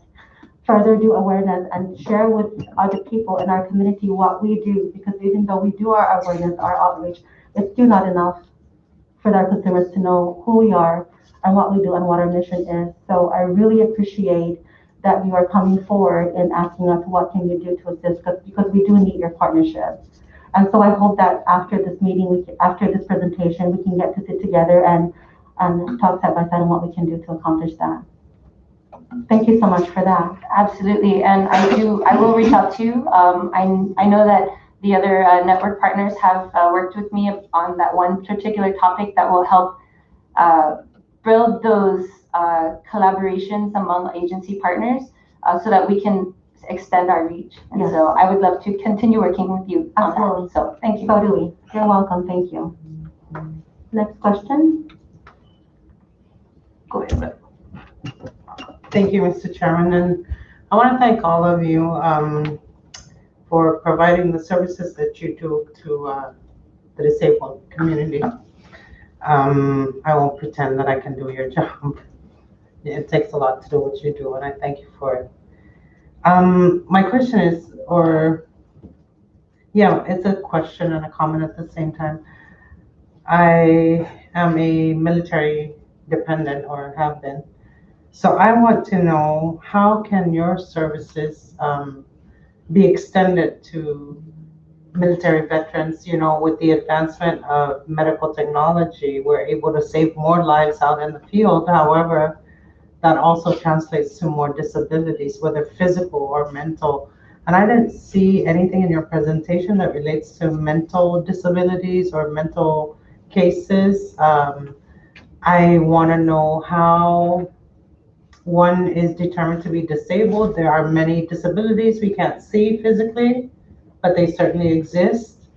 further do awareness, and share with other people in our community what we do, because even though we do our awareness, our outreach, it's still not enough for our consumers to know who we are and what we do and what our mission is. So I really appreciate that you are coming forward and asking us what can you do to assist us, because we do need your partnership. And so I hope that after this meeting, after this presentation, we can get to sit together and talk side by side on what we can do to accomplish that. Thank you so much for that. Absolutely, and I will reach out to you. I know that the other network partners have worked with me on that one particular topic that will help build those collaborations among agency partners so that we can extend our reach. And Yes. so I would love to continue working with you on Absolutely. that. So thank you. So do we. You're welcome. Thank you. Next question. Go ahead, Brett. Thank you, Mr. Chairman, and I want to thank all of you for providing the services that you do to the disabled community. I won't pretend that I can do your job. It takes a lot to do what you do, and I thank you for it. My question is, it's a question and a comment at the same time. I am a military dependent, or have been. So I want to know, how can your services be extended to military veterans? You know, with the advancement of medical technology, we're able to save more lives out in the field. However, that also translates to more disabilities, whether physical or mental. And I didn't see anything in your presentation that relates to mental disabilities or mental cases. I want to know how one is determined to be disabled. There are many disabilities we can't see physically, but they certainly exist.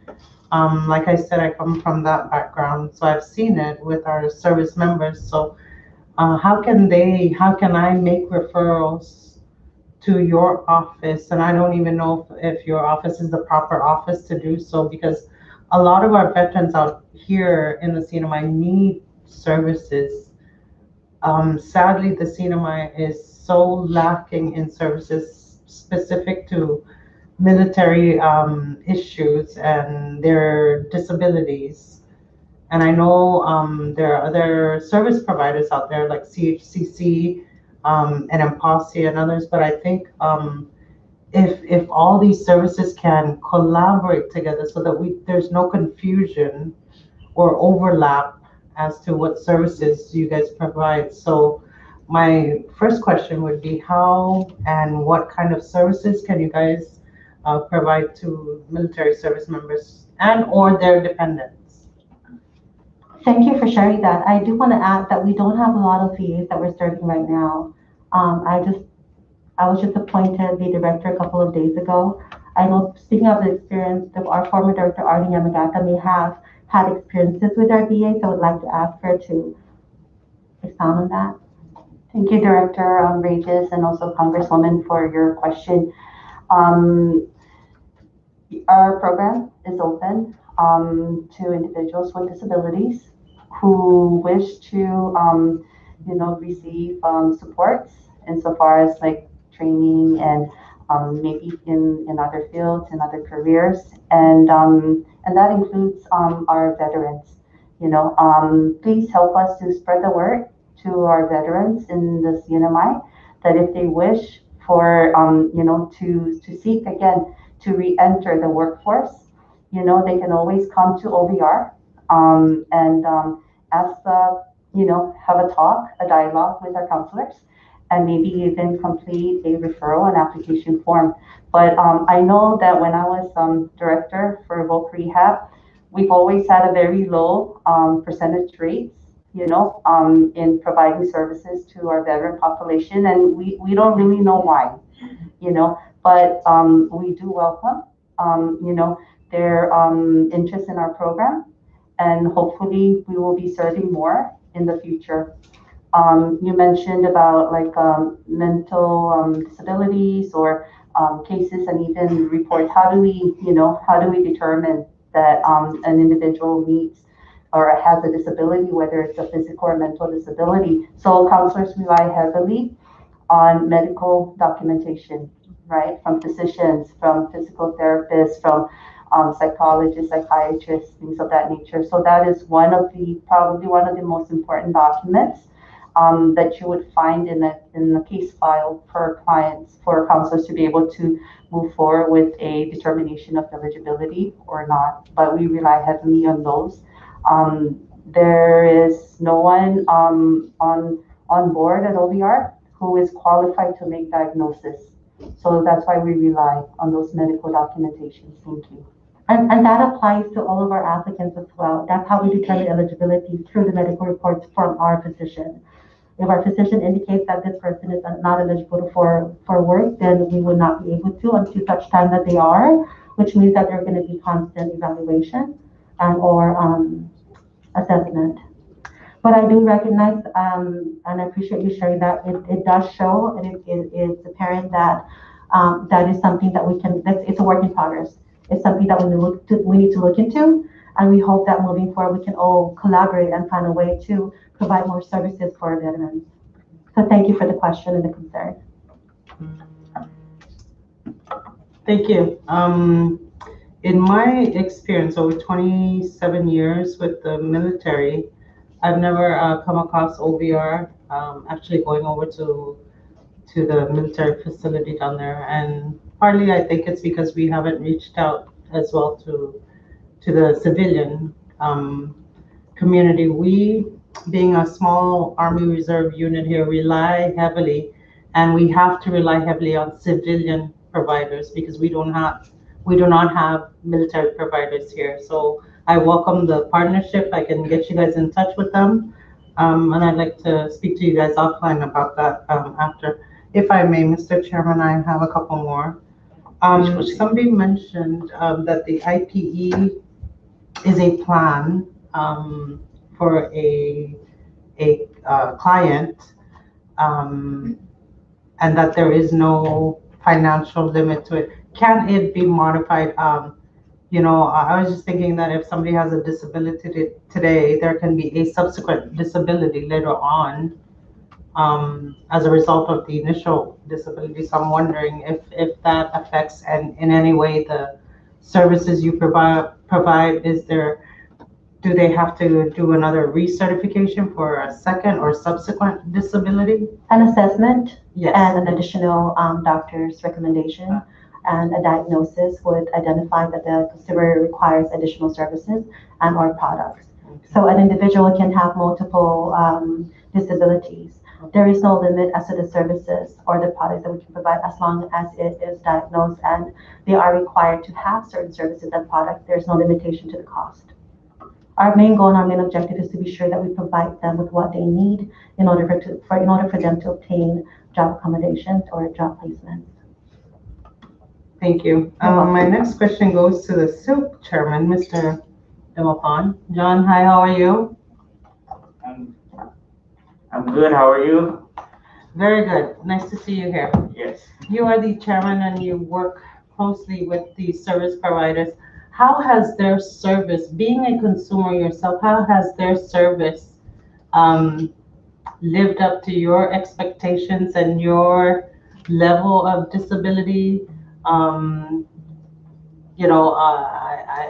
Like I said, I come from that background, so I've seen it with our service members. So how can I make referrals to your office? And I don't even know if your office is the proper office to do so, because a lot of our veterans out here in the CNMI need services. Sadly, the CNMI is so lacking in services specific to military issues and their disabilities. And I know there are other service providers out there like CHCC and Impasi and others, but I think if all these services can collaborate together so that there's no confusion or overlap as to what services you guys provide. So my first question would be, how and what kind of services can you guys provide to military service members and or their dependents? Thank you for sharing that. I do want to add that we don't have a lot of VAs that we're serving right now. I was just appointed the director a couple of days ago. I know, speaking of the experience, our former director, Arnie Yamagata, may have had experiences with our VA, so I would like to ask her to expound on that. Thank you, Director Regis, and also Congresswoman, for your question. Our program is open to individuals with disabilities who wish to, receive supports insofar as like training and maybe in other fields, in other careers, and that includes our veterans. Please help us to spread the word to our veterans in the CNMI that if they wish for to seek again to re-enter the workforce, they can always come to OVR and ask have a talk, a dialogue with our counselors, and maybe even complete a referral and application form. But I know that when I was director for Voc Rehab, we've always had a very low percentage rates, in providing services to our veteran population, and we don't really know why, but we do welcome, their interest in our program, and hopefully we will be serving more in the future. You mentioned about like mental disabilities or cases and even reports. How do we determine that an individual meets or has a disability, whether it's a physical or mental disability? So counselors rely heavily on medical documentation, right? From physicians, from physical therapists, from psychologists, psychiatrists, things of that nature. So that is probably one of the most important documents that you would find in the case file for clients, for counselors to be able to move forward with a determination of eligibility or not. But we rely heavily on those. There is no one on board at OVR who is qualified to make diagnosis. So that's why we rely on those medical documentations. Thank you. And that applies to all of our applicants as well. That's how we determine eligibility, through the medical reports from our physician. If our physician indicates that this person is not eligible for work, then we would not be able to until such time that they are, which means that there's going to be constant evaluation and or assessment. But I do recognize, and I appreciate you sharing that, it does show, and it's apparent that that is something that it's a work in progress. It's something that we need to look into, and we hope that moving forward we can all collaborate and find a way to provide more services for our veterans. So thank you for the question and the concern. Thank you. In my experience over 27 years with the military, I've never come across OVR actually going over to the military facility down there, and partly I think it's because we haven't reached out as well to the civilian community. We, being a small Army Reserve unit here, rely heavily, and we have to rely heavily on civilian providers because we do not have military providers here. So I welcome the partnership. I can get you guys in touch with them, and I'd like to speak to you guys offline about that after. If I may, Mr. Chairman, I have a couple more. Somebody mentioned that the IPE is a plan for a client, and that there is no financial limit to it. Can it be modified? I was just thinking that if somebody has a disability today, there can be a subsequent disability later on as a result of the initial disability. So I'm wondering if that affects in any way the services you provide. Do they have to do another recertification for a second or subsequent disability? An assessment, yes, and an additional doctor's recommendation and a diagnosis would identify that the consumer requires additional services and or products. Okay. So an individual can have multiple disabilities. There is no limit as to the services or the products that we can provide as long as it is diagnosed and they are required to have certain services and products. There's no limitation to the cost. Our main goal and our main objective is to be sure that we provide them with what they need in order for them to obtain job accommodations or job placements. Thank you. My next question goes to the SILK chairman, Mr. Demopon. John, hi, how are you? I'm good. How are you? Very good. Nice to see you here. Yes. You are the chairman and you work closely with the service providers. How has their service, being a consumer yourself, how has their service lived up to your expectations and your level of disability?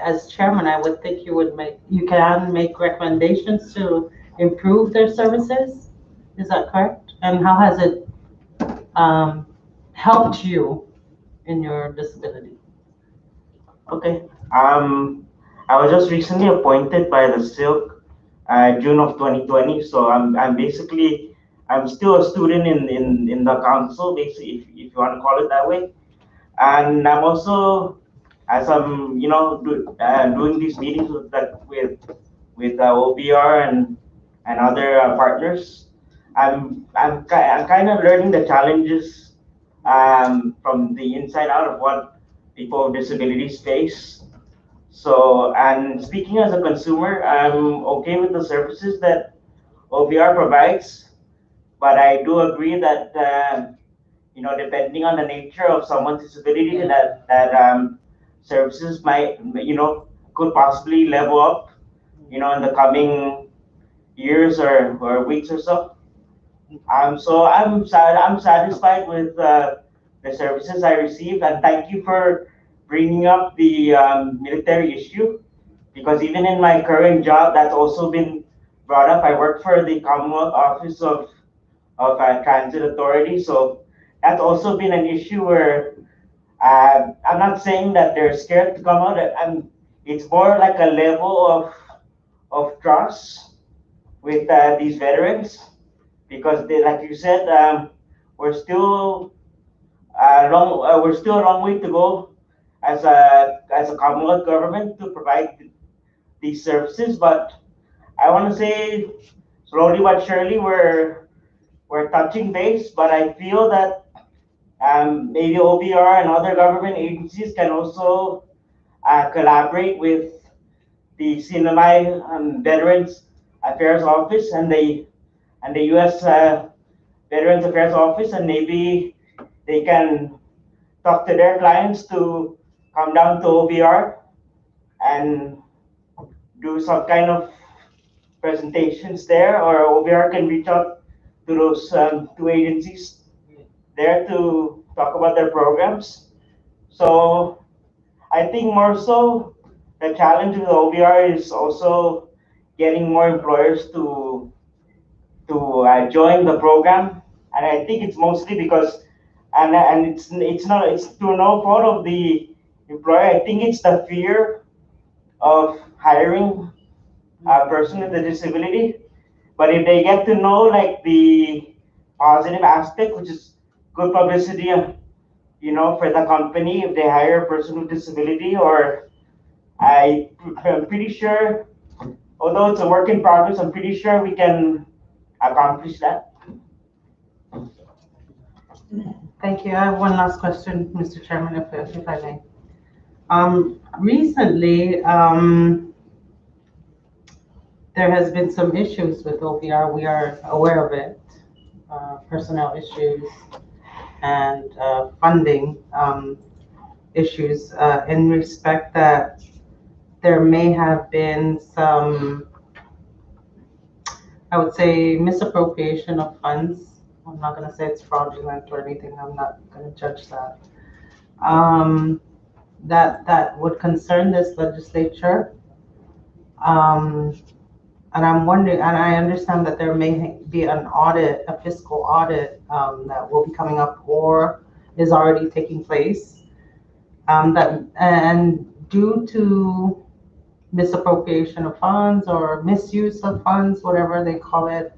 As chairman, I would think you can make recommendations to improve their services. Is that correct? And how has it helped you in your disability? Okay. I was just recently appointed by the SILK June of 2020. So I'm basically, I'm still a student in the council, basically, if you want to call it that way. And I'm also, as I'm, doing these meetings with OVR and other partners, I'm kind of learning the challenges from the inside out of what people with disabilities face. So, and speaking as a consumer, I'm okay with the services that OVR provides, but I do agree that depending on the nature of someone's disability, that services might could possibly level up, in the coming years or weeks or so. So I'm satisfied with the services I received, and thank you for bringing up the military issue, because even in my current job, that's also been brought up. I work for the Commonwealth Office of Transit Authority, so that's also been an issue where I'm not saying that they're scared to come out. It's more like a level of trust with these veterans, because they, like you said, we're still we're still a long way to go as a Commonwealth government to provide these services. But I want to say, slowly but surely, we're touching base. But I feel that maybe OVR and other government agencies can also collaborate with the CNMI Veterans Affairs Office and the U.S. Veterans Affairs Office, and maybe they can talk to their clients to come down to OVR and do some kind of presentations there, or OVR can reach out to those two agencies there to talk about their programs. So I think more so the challenge with OVR is also getting more employers to join the program, and I think it's mostly because, and it's through no fault of the employer. I think it's the fear of hiring a person with a disability. But if they get to know like the positive aspect, which is good publicity, for the company, if they hire a person with disability, or I'm pretty sure, although it's a work in progress, I'm pretty sure we can accomplish that. Thank you. I have one last question, Mr. Chairman, if I may. Recently, there has been some issues with OVR. We are aware of it, personnel issues and funding issues in respect that there may have been some, I would say, misappropriation of funds. I'm not going to say it's fraudulent or anything. I'm not going to judge that. That would concern this legislature. And I'm wondering, and I understand that there may be an audit, a fiscal audit that will be coming up or is already taking place. And due to misappropriation of funds or misuse of funds, whatever they call it,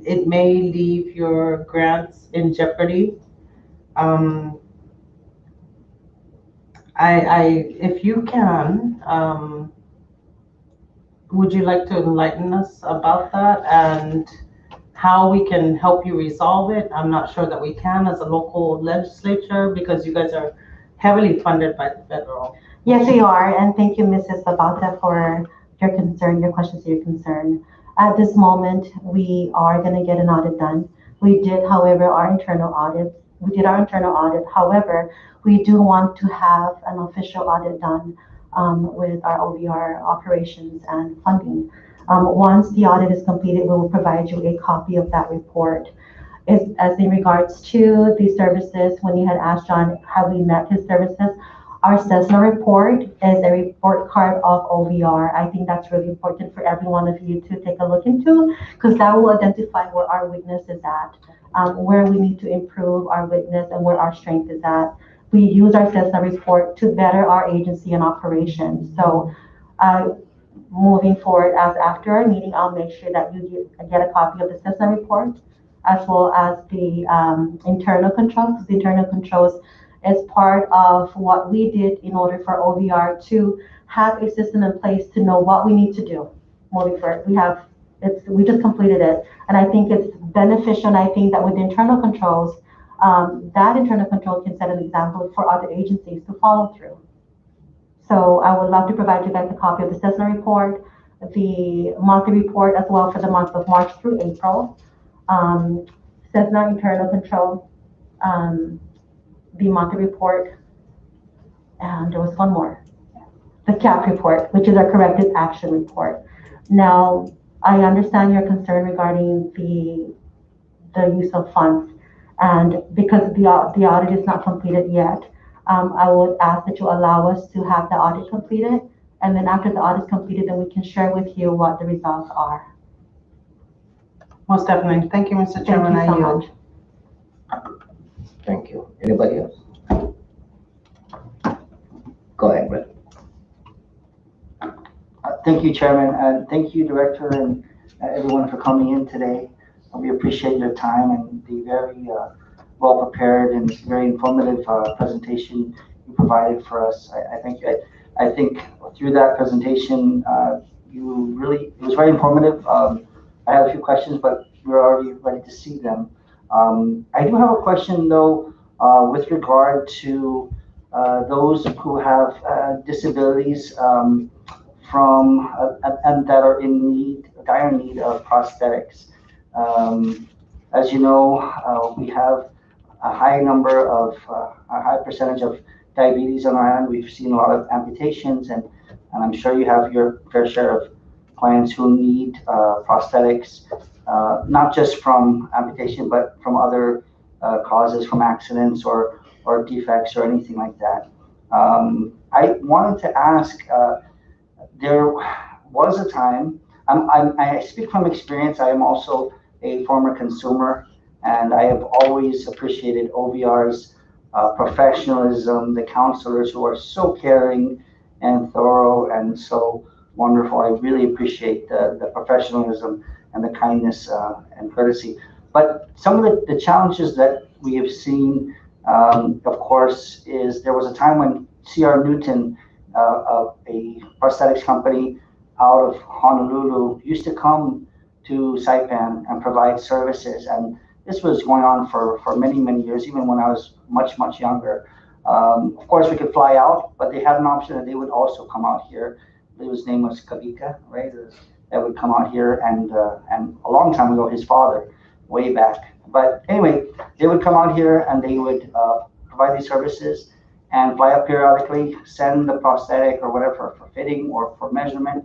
it may leave your grants in jeopardy. If you can, would you like to enlighten us about that and how we can help you resolve it? I'm not sure that we can as a local legislature, because you guys are heavily funded by the federal. Yes, we are, and thank you, Mrs. Sabata, for your concern, your questions, your concern. At this moment, we are going to get an audit done. We did, however, our internal audit. We did our internal audit. However, we do want to have an official audit done with our OVR operations and funding. Once the audit is completed, we will provide you a copy of that report. As in regards to the services, when you had asked John, have we met his services? Our CESNA report is a report card of OVR. I think that's really important for every one of you to take a look into, because that will identify where our weakness is at, where we need to improve our weakness and where our strength is at. We use our CESNA report to better our agency and operations. So moving forward, as after our meeting, I'll make sure that you get a copy of the assessment report as well as the internal controls. The internal controls is part of what we did in order for OVR to have a system in place to know what we need to do moving forward. We just completed it, and I think it's beneficial. And I think that with the internal controls, that internal control can set an example for other agencies to follow through. So I would love to provide you guys a copy of the assessment report, the monthly report as well for the month of March through April. CESNA internal control, the monthly report, and there was one more, the CAP report, which is our corrective action report. Now, I understand your concern regarding the use of funds, and because the audit is not completed yet, I would ask that you allow us to have the audit completed, and then after the audit is completed, then we can share with you what the results are. Most definitely. Thank you, Mr. Chairman. Thank you so much. Thank you. Anybody else? Go ahead, Brett. Thank you, Chairman, and thank you, Director, and everyone for coming in today. We appreciate your time and the very well-prepared and very informative presentation you provided for us. I think through that presentation, it was very informative. I have a few questions, but we're already ready to see them. I do have a question, though, with regard to those who have disabilities and that are in dire need of prosthetics. As you know, we have a high percentage of diabetes on our end. We've seen a lot of amputations, and I'm sure you have your fair share of clients who need prosthetics, not just from amputation, but from other causes, from accidents or defects or anything like that. I wanted to ask, there was a time, I speak from experience, I am also a former consumer, and I have always appreciated OVR's professionalism, the counselors who are so caring and thorough and so wonderful. I really appreciate the professionalism and the kindness and courtesy. But some of the challenges that we have seen, of course, is there was a time when C.R. Newton, a prosthetics company out of Honolulu, used to come to Saipan and provide services. And this was going on for many, many years, even when I was much, much younger. Of course, we could fly out, but they had an option that they would also come out here. His name was Kavika, right? That would come out here, and a long time ago, his father, way back. But anyway, they would come out here and they would provide these services and fly up periodically, send the prosthetic or whatever for fitting or for measurement.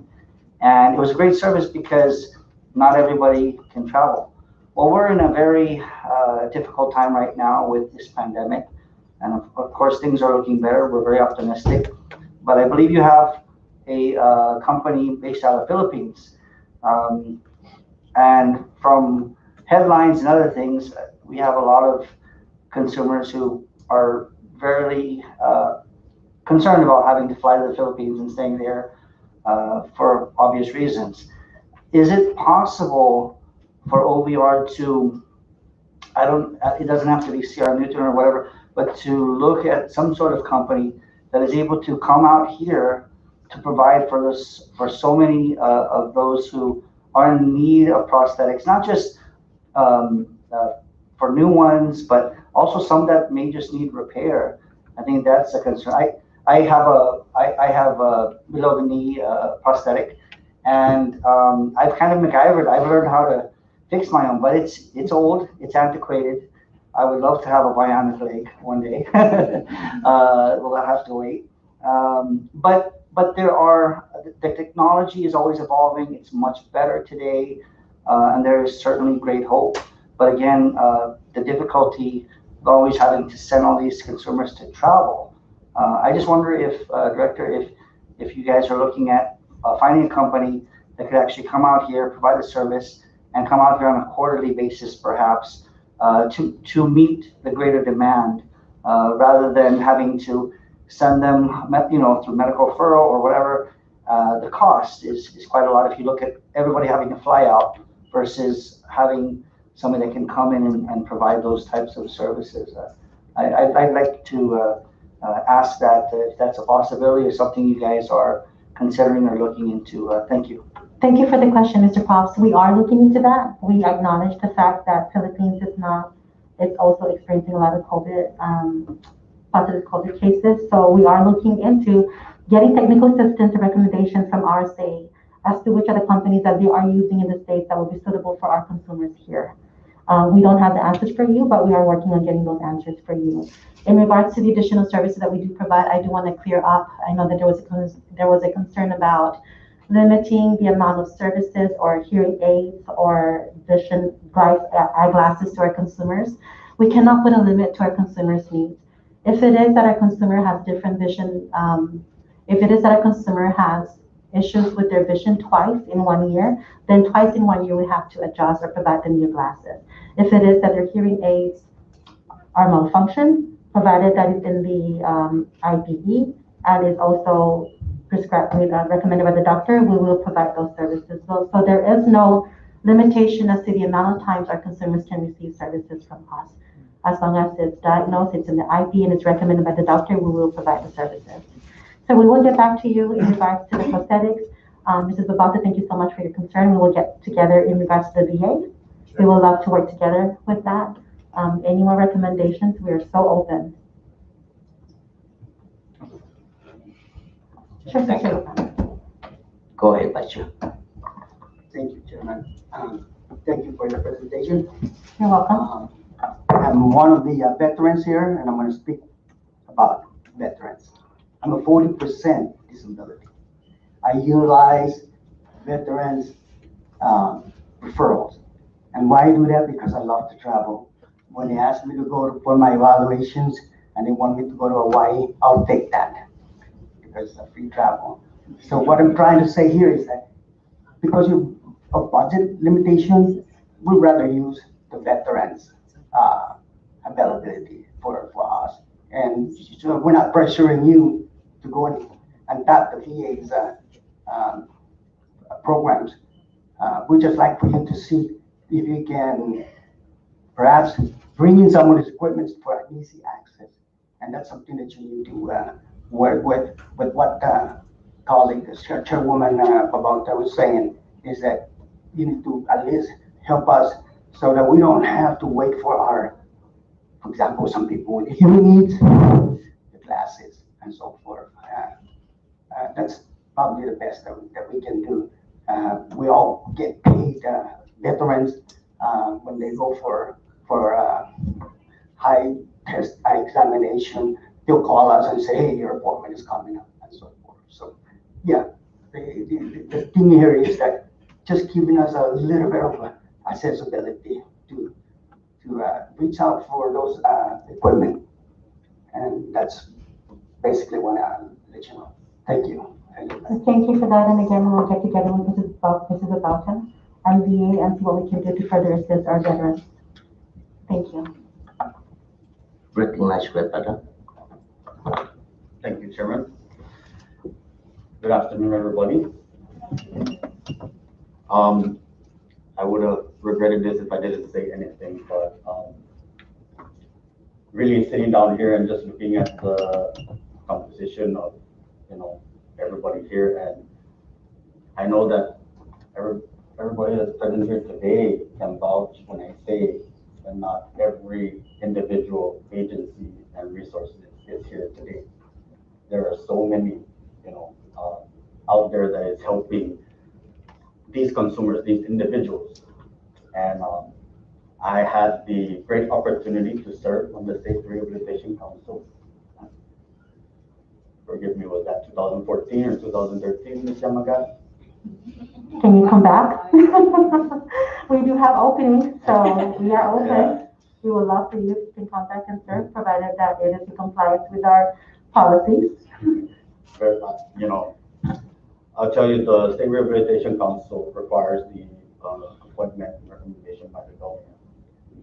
And it was a great service because not everybody can travel. Well, we're in a very difficult time right now with this pandemic. And of course, things are looking better. We're very optimistic. But I believe you have a company based out of the Philippines. And from headlines and other things, we have a lot of consumers who are very concerned about having to fly to the Philippines and staying there for obvious reasons. Is it possible for OVR to, it doesn't have to be C.R. Newton or whatever, but to look at some sort of company that is able to come out here to provide for so many of those who are in need of prosthetics, not just for new ones, but also some that may just need repair. I think that's a concern. I have a below the knee prosthetic, and I've kind of MacGyvered. I've learned how to fix my own, but it's old, it's antiquated. I would love to have a bionic leg one day. We'll have to wait. But the technology is always evolving. It's much better today, and there is certainly great hope. But again, the difficulty of always having to send all these consumers to travel. I just wonder if, Director, if you guys are looking at finding a company that could actually come out here, provide a service, and come out here on a quarterly basis, perhaps, to meet the greater demand, rather than having to send them, through medical referral or whatever, the cost is quite a lot if you look at everybody having to fly out versus having somebody that can come in and provide those types of services. I'd like to ask that if that's a possibility or something you guys are considering or looking into. Thank you. Thank you for the question, Mr. Pops. We are looking into that. We acknowledge the fact that Philippines it's also experiencing a lot of positive COVID cases. So we are looking into getting technical assistance and recommendations from RSA as to which are the companies that they are using in the States that will be suitable for our consumers here. We don't have the answers for you, but we are working on getting those answers for you. In regards to the additional services that we do provide, I do want to clear up. I know that there was a concern about limiting the amount of services or hearing aids or vision eyeglasses to our consumers. We cannot put a limit to our consumers' needs. If it is that our consumer has different vision, if it is that our consumer has issues with their vision twice in 1 year, then twice in 1 year we have to adjust or provide them new glasses. If it is that their hearing aids are malfunction, provided that it's in the IPE and is also prescribed, recommended by the doctor, we will provide those services. So there is no limitation as to the amount of times our consumers can receive services from us. As long as it's diagnosed, it's in the IP, and it's recommended by the doctor, we will provide the services. So we will get back to you in regards to the prosthetics. Mrs. Babata, thank you so much for your concern. We will get together in regards to the VA. We will love to work together with that. Any more recommendations? We are so open. Sure, Thank you. Go ahead, Bachir. Thank you, Chairman. Thank you for your presentation. You're welcome. I'm one of the veterans here, and I'm going to speak about veterans. I'm a 40% disability. I utilize veterans referrals. And why I do that? Because I love to travel. When they ask me to go for my evaluations and they want me to go to Hawaii, I'll take that because it's a free travel. So what I'm trying to say here is that because of budget limitations, we'd rather use the veterans availability for us. And so we're not pressuring you to go and tap the VA's programs. We'd just like for you to see if you can perhaps bring in some of these equipment for an easy access. And that's something that you need to work with what colleague, the Chairwoman Babauta was saying, is that you need to at least help us so that we don't have to wait for example, some people with hearing needs, the glasses, and so forth. That's probably the best that we can do. We all get paid, veterans, when they go for high test examination, they'll call us and say, hey, your appointment is coming up, and so forth. So, yeah, the thing here is that just giving us a little bit of accessibility to reach out for those equipment. And that's basically what I'll let you know. Thank you. Thank you for that. And again, we will get together with Mrs. Babauta and VA and see what we can do to further assist our veterans. Thank you. Recognize Rebecca. Thank you, Chairman. Good afternoon, everybody. I would have regretted this if I didn't say anything, but really sitting down here and just looking at the composition of, everybody here, and I know that everybody that's present here today can vouch when I say that not every individual agency and resources is here today. There are so many, out there that is helping these consumers, these individuals. And I had the great opportunity to serve on the State Rehabilitation Council. Forgive me, was that 2014 or 2013, Ms. Yamagat? Can you come back? We do have openings, so we are open. Yeah. We would love for you to contact and serve, provided that it is in compliance with our policies. I'll tell you, the State Rehabilitation Council requires the appointment and recommendation by the government.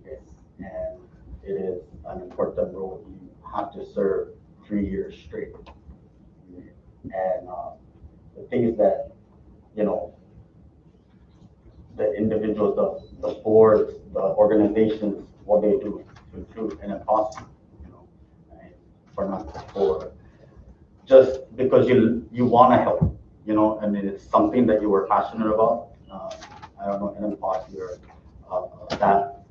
Okay. And it is an important role. You have to serve 3 years straight. And the thing is that you know, the individuals, the boards, the organizations, what they do to improve and impossible, you know, and for just because you want to help, you know, I mean, it's something that you were passionate about. I don't know, an impossible that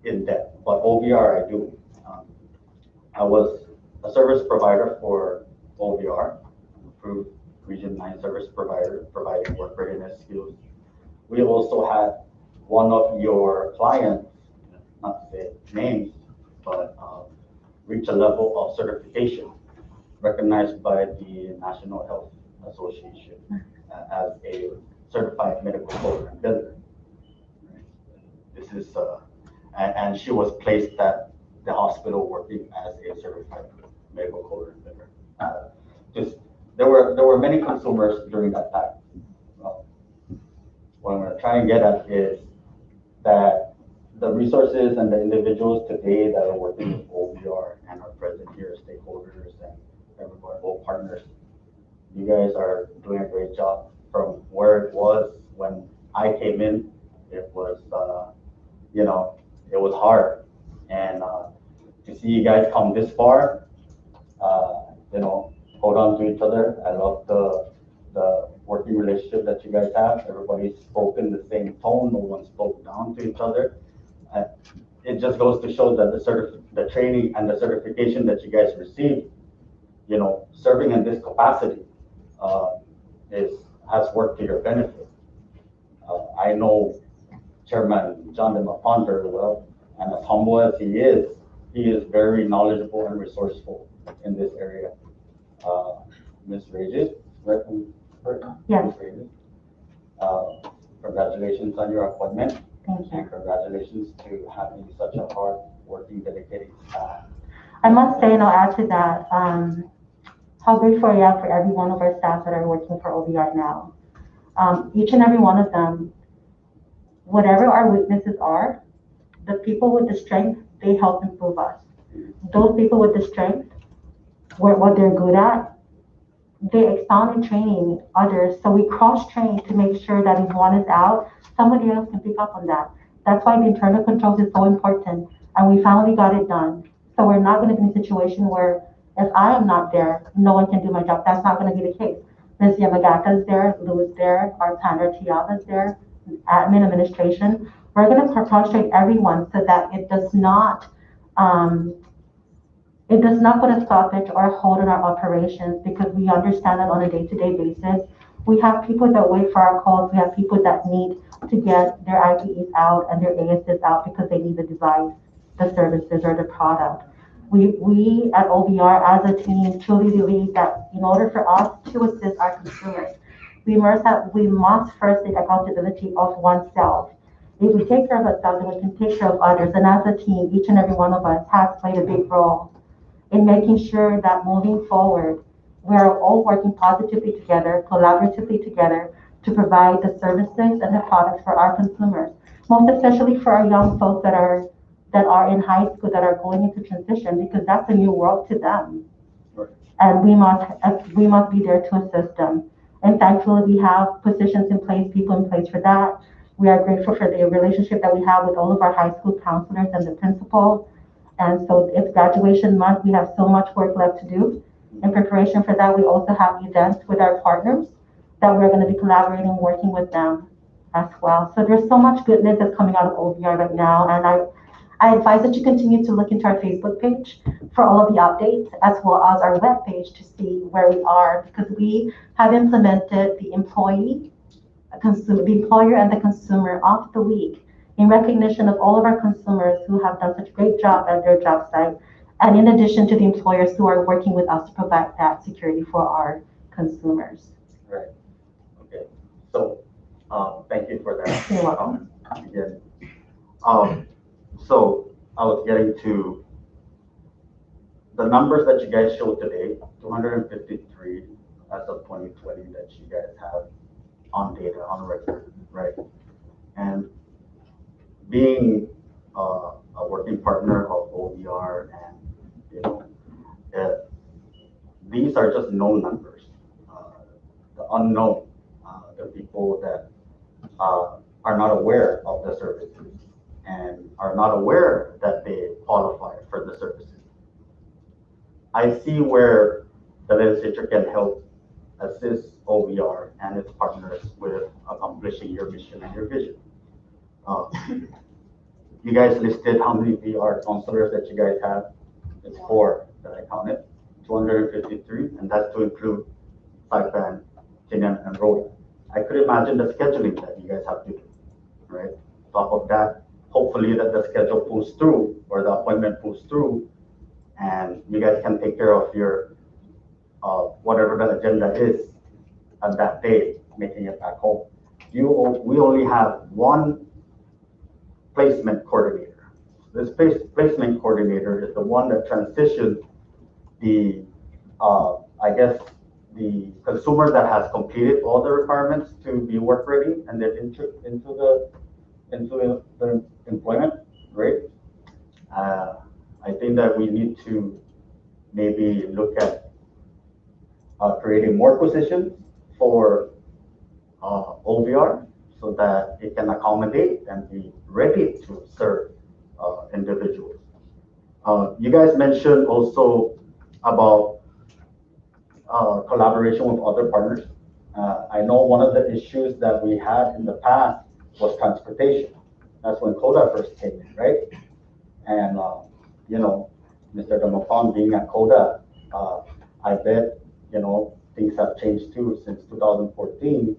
in depth, but OVR I do. I was a service provider for OVR, approved Region 9 service provider, providing work readiness skills. We also had one of your clients, not to say names, but reach a level of certification recognized by the National Health Association as a certified medical program builder. This is, and she was placed at the hospital working as a certified medical program builder. Just there were many consumers during that time. What I'm going to try and get at is that the resources and the individuals today that are working with OVR and are present here, stakeholders and everybody, all partners, you guys are doing a great job. From where it was when I came in, it was, you know, it was hard. And to see you guys come this far, you know, hold on to each other. I love the working relationship that you guys have. Everybody spoke in the same tone. No one spoke down to each other. It just goes to show that the training and the certification that you guys received, you know, serving in this capacity has worked to your benefit. I know Chairman John DeMapon very well, and as humble as he is very knowledgeable and resourceful in this area. Ms. Regis, right? Yes. Ms. Regis. Congratulations on your appointment. Thank you. And congratulations to having such a hard working, dedicated staff. I must say, and I'll add to that, how grateful I am for every one of our staff that are working for OVR now. Each and every one of them, whatever our weaknesses are, the people with the strength, they help improve us. Those people with the strength, what they're good at, they expound in training others. So we cross-train to make sure that if one is out, somebody else can pick up on that. That's why the internal controls is so important. And we finally got it done. So we're not going to be in a situation where if I am not there, no one can do my job. That's not going to be the case. Ms. Yamagata is there, Lou is there, our Tanner Tiaga is there, admin administration. We're going to cross-train everyone so that it does not put a stoppage or a hold on our operations, because we understand that on a day-to-day basis. We have people that wait for our calls. We have people that need to get their IPEs out and their ASs out because they need the device, the services, or the product. We at OVR as a team truly believe that in order for us to assist our consumers, we must first take accountability of oneself. If we take care of ourselves, then we can take care of others. And as a team, each and every one of us has played a big role in making sure that moving forward, we are all working positively together, collaboratively together to provide the services and the products for our consumers, most especially for our young folks that are in high school, that are going into transition, because that's a new world to them. Right. And we must be there to assist them. And thankfully, we have positions in place, people in place for that. We are grateful for the relationship that we have with all of our high school counselors and the principal. And so it's graduation month. We have so much work left to do. In preparation for that, we also have events with our partners that we're going to be collaborating, working with them as well. So there's so much goodness that's coming out of OVR right now. And I advise that you continue to look into our Facebook page for all of the updates, as well as our web page to see where we are, because we have implemented the employer and the consumer of the week in recognition of all of our consumers who have done such a great job at their job site, and in addition to the employers who are working with us to provide that security for our consumers. Right. Okay. So, thank you for that. You're welcome. Again. So I was getting to the numbers that you guys showed today, 253 as of 2020 that you guys have on data, on record, right? And being a working partner of OVR, and you know, these are just known numbers. The unknown, there'll be people that are not aware of the services and are not aware that they qualify for the services. I see where the legislature can help assist OVR and its partners with accomplishing your mission and your vision. You guys listed how many VR counselors that you guys have. It's 4 that I counted, 253, and that's to include Saipan, Tinian, and Rhoda. I could imagine the scheduling that you guys have to do, right? Top of that, hopefully that the schedule pulls through or the appointment pulls through, and you guys can take care of your whatever the agenda is on that day, making it back home. We only have one placement coordinator. This placement coordinator is the one that transitioned the, I guess, the consumer that has completed all the requirements to be work ready and then into the employment, right? I think that we need to maybe look at creating more positions for OVR so that it can accommodate and be ready to serve individuals. You guys mentioned also about collaboration with other partners. I know one of the issues that we had in the past was transportation. That's when CODA first came in, right? And, you know, Mr. Damapon being at CODA, I bet, you know, things have changed too since 2014.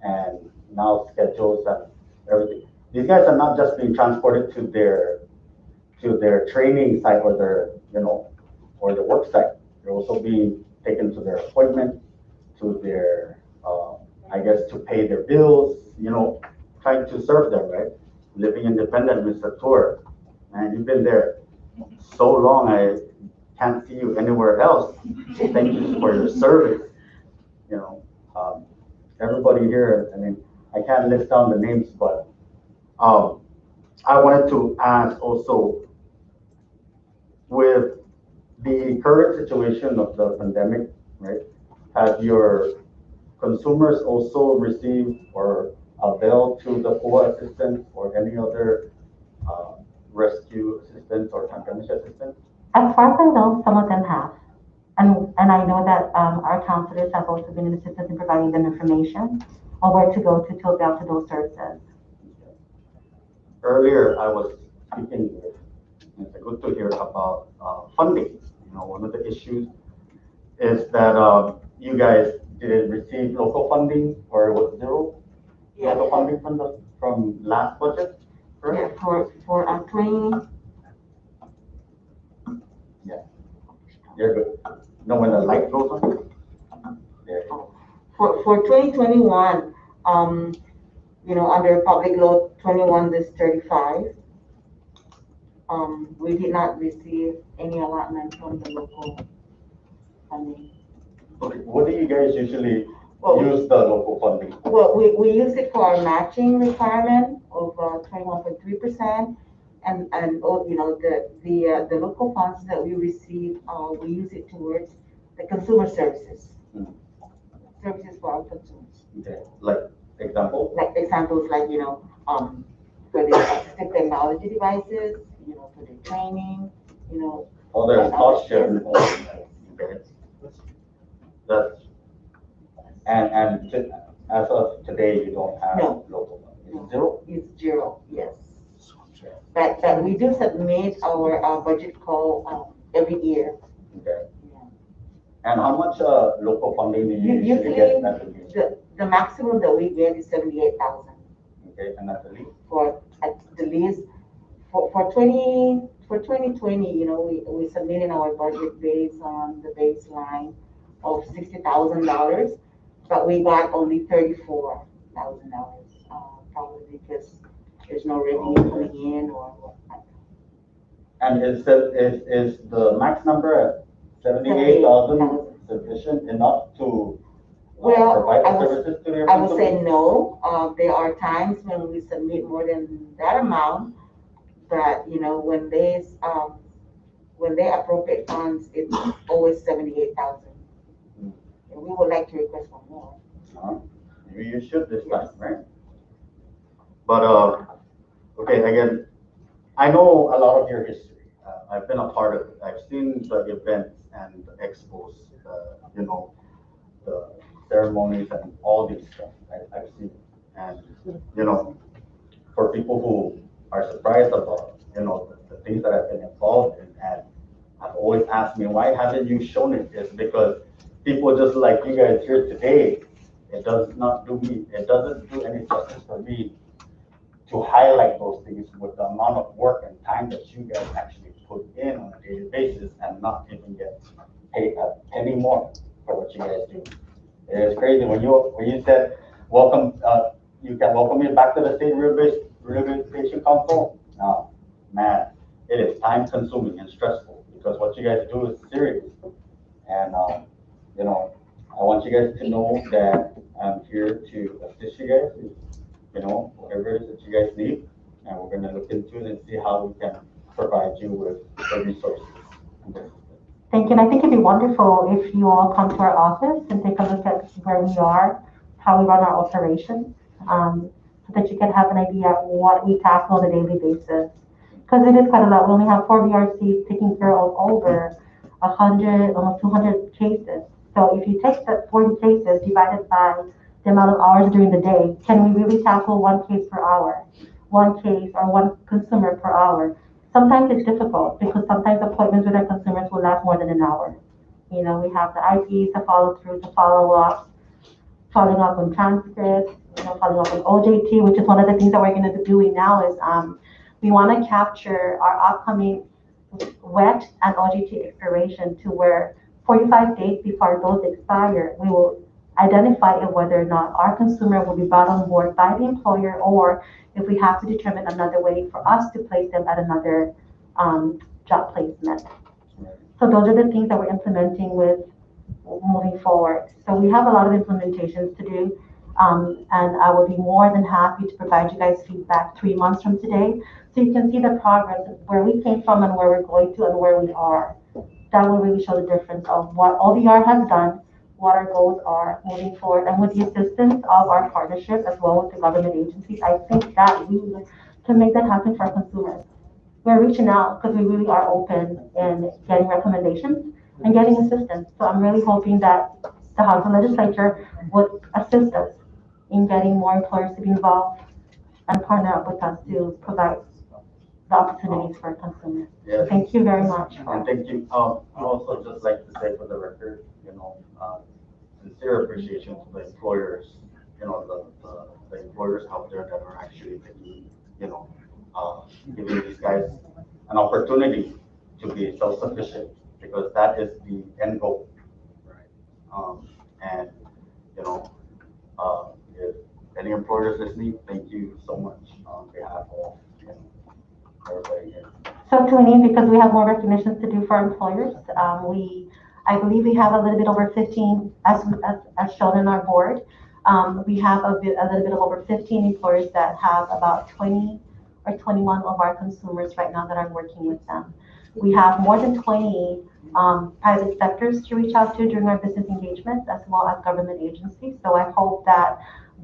And now schedules and everything. These guys are not just being transported to their training site or their, you know, or the work site. They're also being taken to their appointment, to their, I guess, to pay their bills, you know, trying to serve them, right? Living independent, Mr. Tour. And you've been there so long, I can't see you anywhere else. Thank you for your service. You know, everybody here, I mean, I can't list down the names, but I wanted to ask also, with the current situation of the pandemic, right? Have your consumers also received or availed to the FOA assistance or any other rescue assistance or pandemic assistance? As far as I know, some of them have. And I know that our counselors have also been in assistance in providing them information on where to go to avail to those services. Earlier, I was speaking with, it's good to hear about funding. You know, one of the issues is that you guys didn't receive local funding, or it was zero local funding from last budget, correct? Yeah, for 20. Yeah, you're good. Know when the light goes on? Yeah. For 2021, you know, under Public Law 21-35, we did not receive any allotment from the local funding. Okay, what do you guys usually use the local funding? Well, we use it for our matching requirement of 21.3%, and you know, the local funds that we receive, we use it towards the consumer services. Services for our consumers. Okay, like example? Like examples, like, you know, for the assistive technology devices, you know, for the training, you know. Oh, there's cost sharing. Okay. That's, and as of today, you don't have local funding. No. Zero? It's zero, yes. But we do submit our budget call every year. Okay. And how much local funding do you usually get at the least? The maximum that we get is 78,000. Okay, and at the least? At the least, for 2020, you know, we submitted our budget based on the baseline of $60,000, but we got only $34,000, probably because there's no revenue coming in or whatnot. And is the max number at 78,000 sufficient enough to provide the services to your I would consumers? say no. There are times when we submit more than that amount, but you know, when they appropriate funds, it's always 78,000. And we would like to request for more. maybe you should this time, right? But, okay, again, I know a lot of your history. I've been a part of it. I've seen the events and the expos, you know, the ceremonies and all these stuff. I've seen it. And, you know, for people who are surprised about, you know, the things that I've been involved in, and I've always asked me, why haven't you shown it? It's because people just like you guys here today, it doesn't do any justice for me to highlight those things with the amount of work and time that you guys actually put in on a daily basis and not even get paid a penny more for what you guys do. It is crazy when you said welcome, you can welcome me back to the State Rehabilitation Council. No, man, it is time consuming and stressful because what you guys do is serious. And you know, I want you guys to know that I'm here to assist you guys. You know, whatever it is that you guys need, and we're gonna look into it and see how we can provide you with the resources. Thank you. And I think it'd be wonderful if you all come to our office and take a look at where we are, how we run our operations, so that you can have an idea of what we tackle on a daily basis. Because it is quite a lot. We only have 4 VRCs taking care of over 100, almost 200 cases. So if you take that 40 cases divided by the amount of hours during the day, can we really tackle 1 case per hour, 1 case or 1 consumer per hour? Sometimes it's difficult because sometimes appointments with our consumers will last more than an hour. You know, we have the IPs to follow through, to follow up, following up on transcripts, you know, following up on OJT, which is one of the things that we're going to be doing now is we want to capture our upcoming WET and OJT expiration to where 45 days before those expire, we will identify whether or not our consumer will be brought on board by the employer, or if we have to determine another way for us to place them at another job placement. So those are the things that we're implementing with moving forward. So we have a lot of implementations to do, and I will be more than happy to provide you guys feedback 3 months from today, so you can see the progress of where we came from and where we're going to and where we are. That will really show the difference of what OVR has done, what our goals are moving forward, and with the assistance of our partnership as well with the government agencies, I think that we can make that happen for our consumers. We're reaching out because we really are open in getting recommendations and getting assistance. So I'm really hoping that the House and Legislature would assist us in getting more employers to be involved and partner up with us to provide the opportunities for consumers. Yes. Thank you very much. And thank you. I also just like to say for the record, you know, sincere appreciation to the employers, you know, the employers out there that are actually taking, you know, giving these guys an opportunity to be self-sufficient, because that is the end goal, right? And you know, if any employers listening, thank you so much on behalf of, you know, everybody here. So Tony, because we have more recognitions to do for employers, I believe we have a little bit over 15, as shown in our board. We have a little bit of over 15 employers that have about 20 or 21 of our consumers right now that are working with them. We have more than 20 private sectors to reach out to during our business engagements, as well as government agencies. So I hope that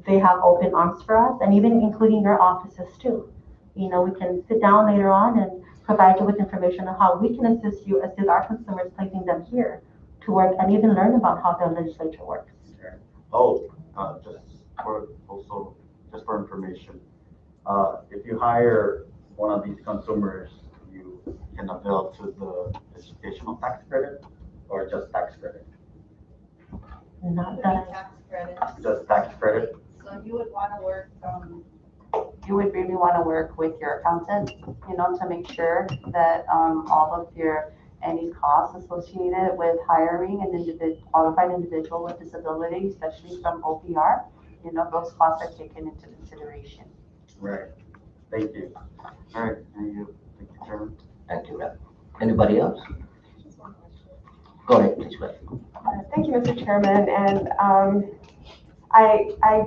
they have open arms for us, and even including your offices too. You know, we can sit down later on and provide you with information on how we can assist our consumers, placing them here to work and even learn about how the legislature works. Okay. Oh, just for information, if you hire one of these consumers, you can avail to the educational tax credit or just tax credit? Not that. Tax credit. Just tax credit? So you would want to work, you would really want to work with your accountant, you know, to make sure that all of any costs associated with hiring an qualified individual with disability, especially from OVR, you know, those costs are taken into consideration. Right. Thank you. All right. Thank you. Thank you, Chairman. Thank you, Rep. Anybody else? Go ahead, please, Rep. Thank you, Mr. Chairman. And I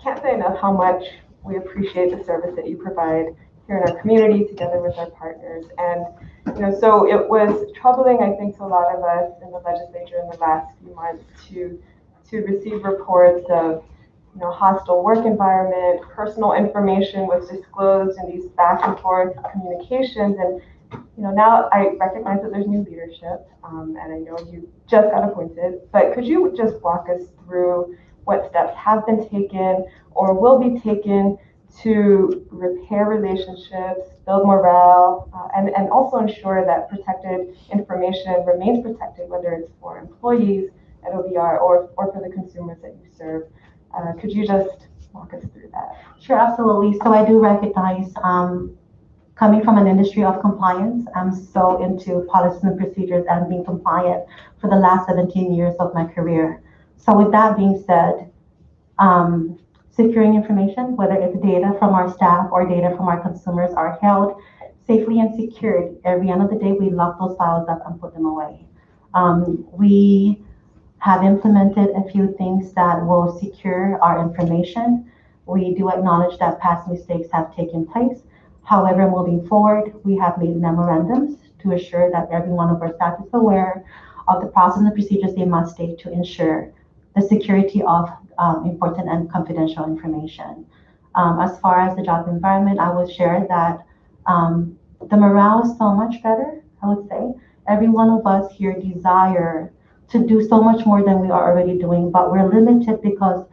can't say enough how much we appreciate the service that you provide here in our community together with our partners. And, you know, so it was troubling, I think, to a lot of us in the legislature in the last few months to receive reports of, hostile work environment, personal information was disclosed in these back and forth communications. And now I recognize that there's new leadership, and I know you just got appointed, but could you just walk us through what steps have been taken or will be taken to repair relationships, build morale, and also ensure that protected information remains protected, whether it's for employees at OVR or for the consumers that you serve? Could you just walk us through that? Sure, absolutely. So I do recognize, coming from an industry of compliance, I'm so into policies and procedures and being compliant for the last 17 years of my career. So with that being said, securing information, whether it's data from our staff or data from our consumers, are held safely and secured. Every end of the day, we lock those files up and put them away. We have implemented a few things that will secure our information. We do acknowledge that past mistakes have taken place. However, moving forward, we have made memorandums to assure that every one of our staff is aware of the process and the procedures they must take to ensure the security of important and confidential information. As far as the job environment, I would share that the morale is so much better, I would say. Every one of us here desire to do so much more than we are already doing, but we're limited because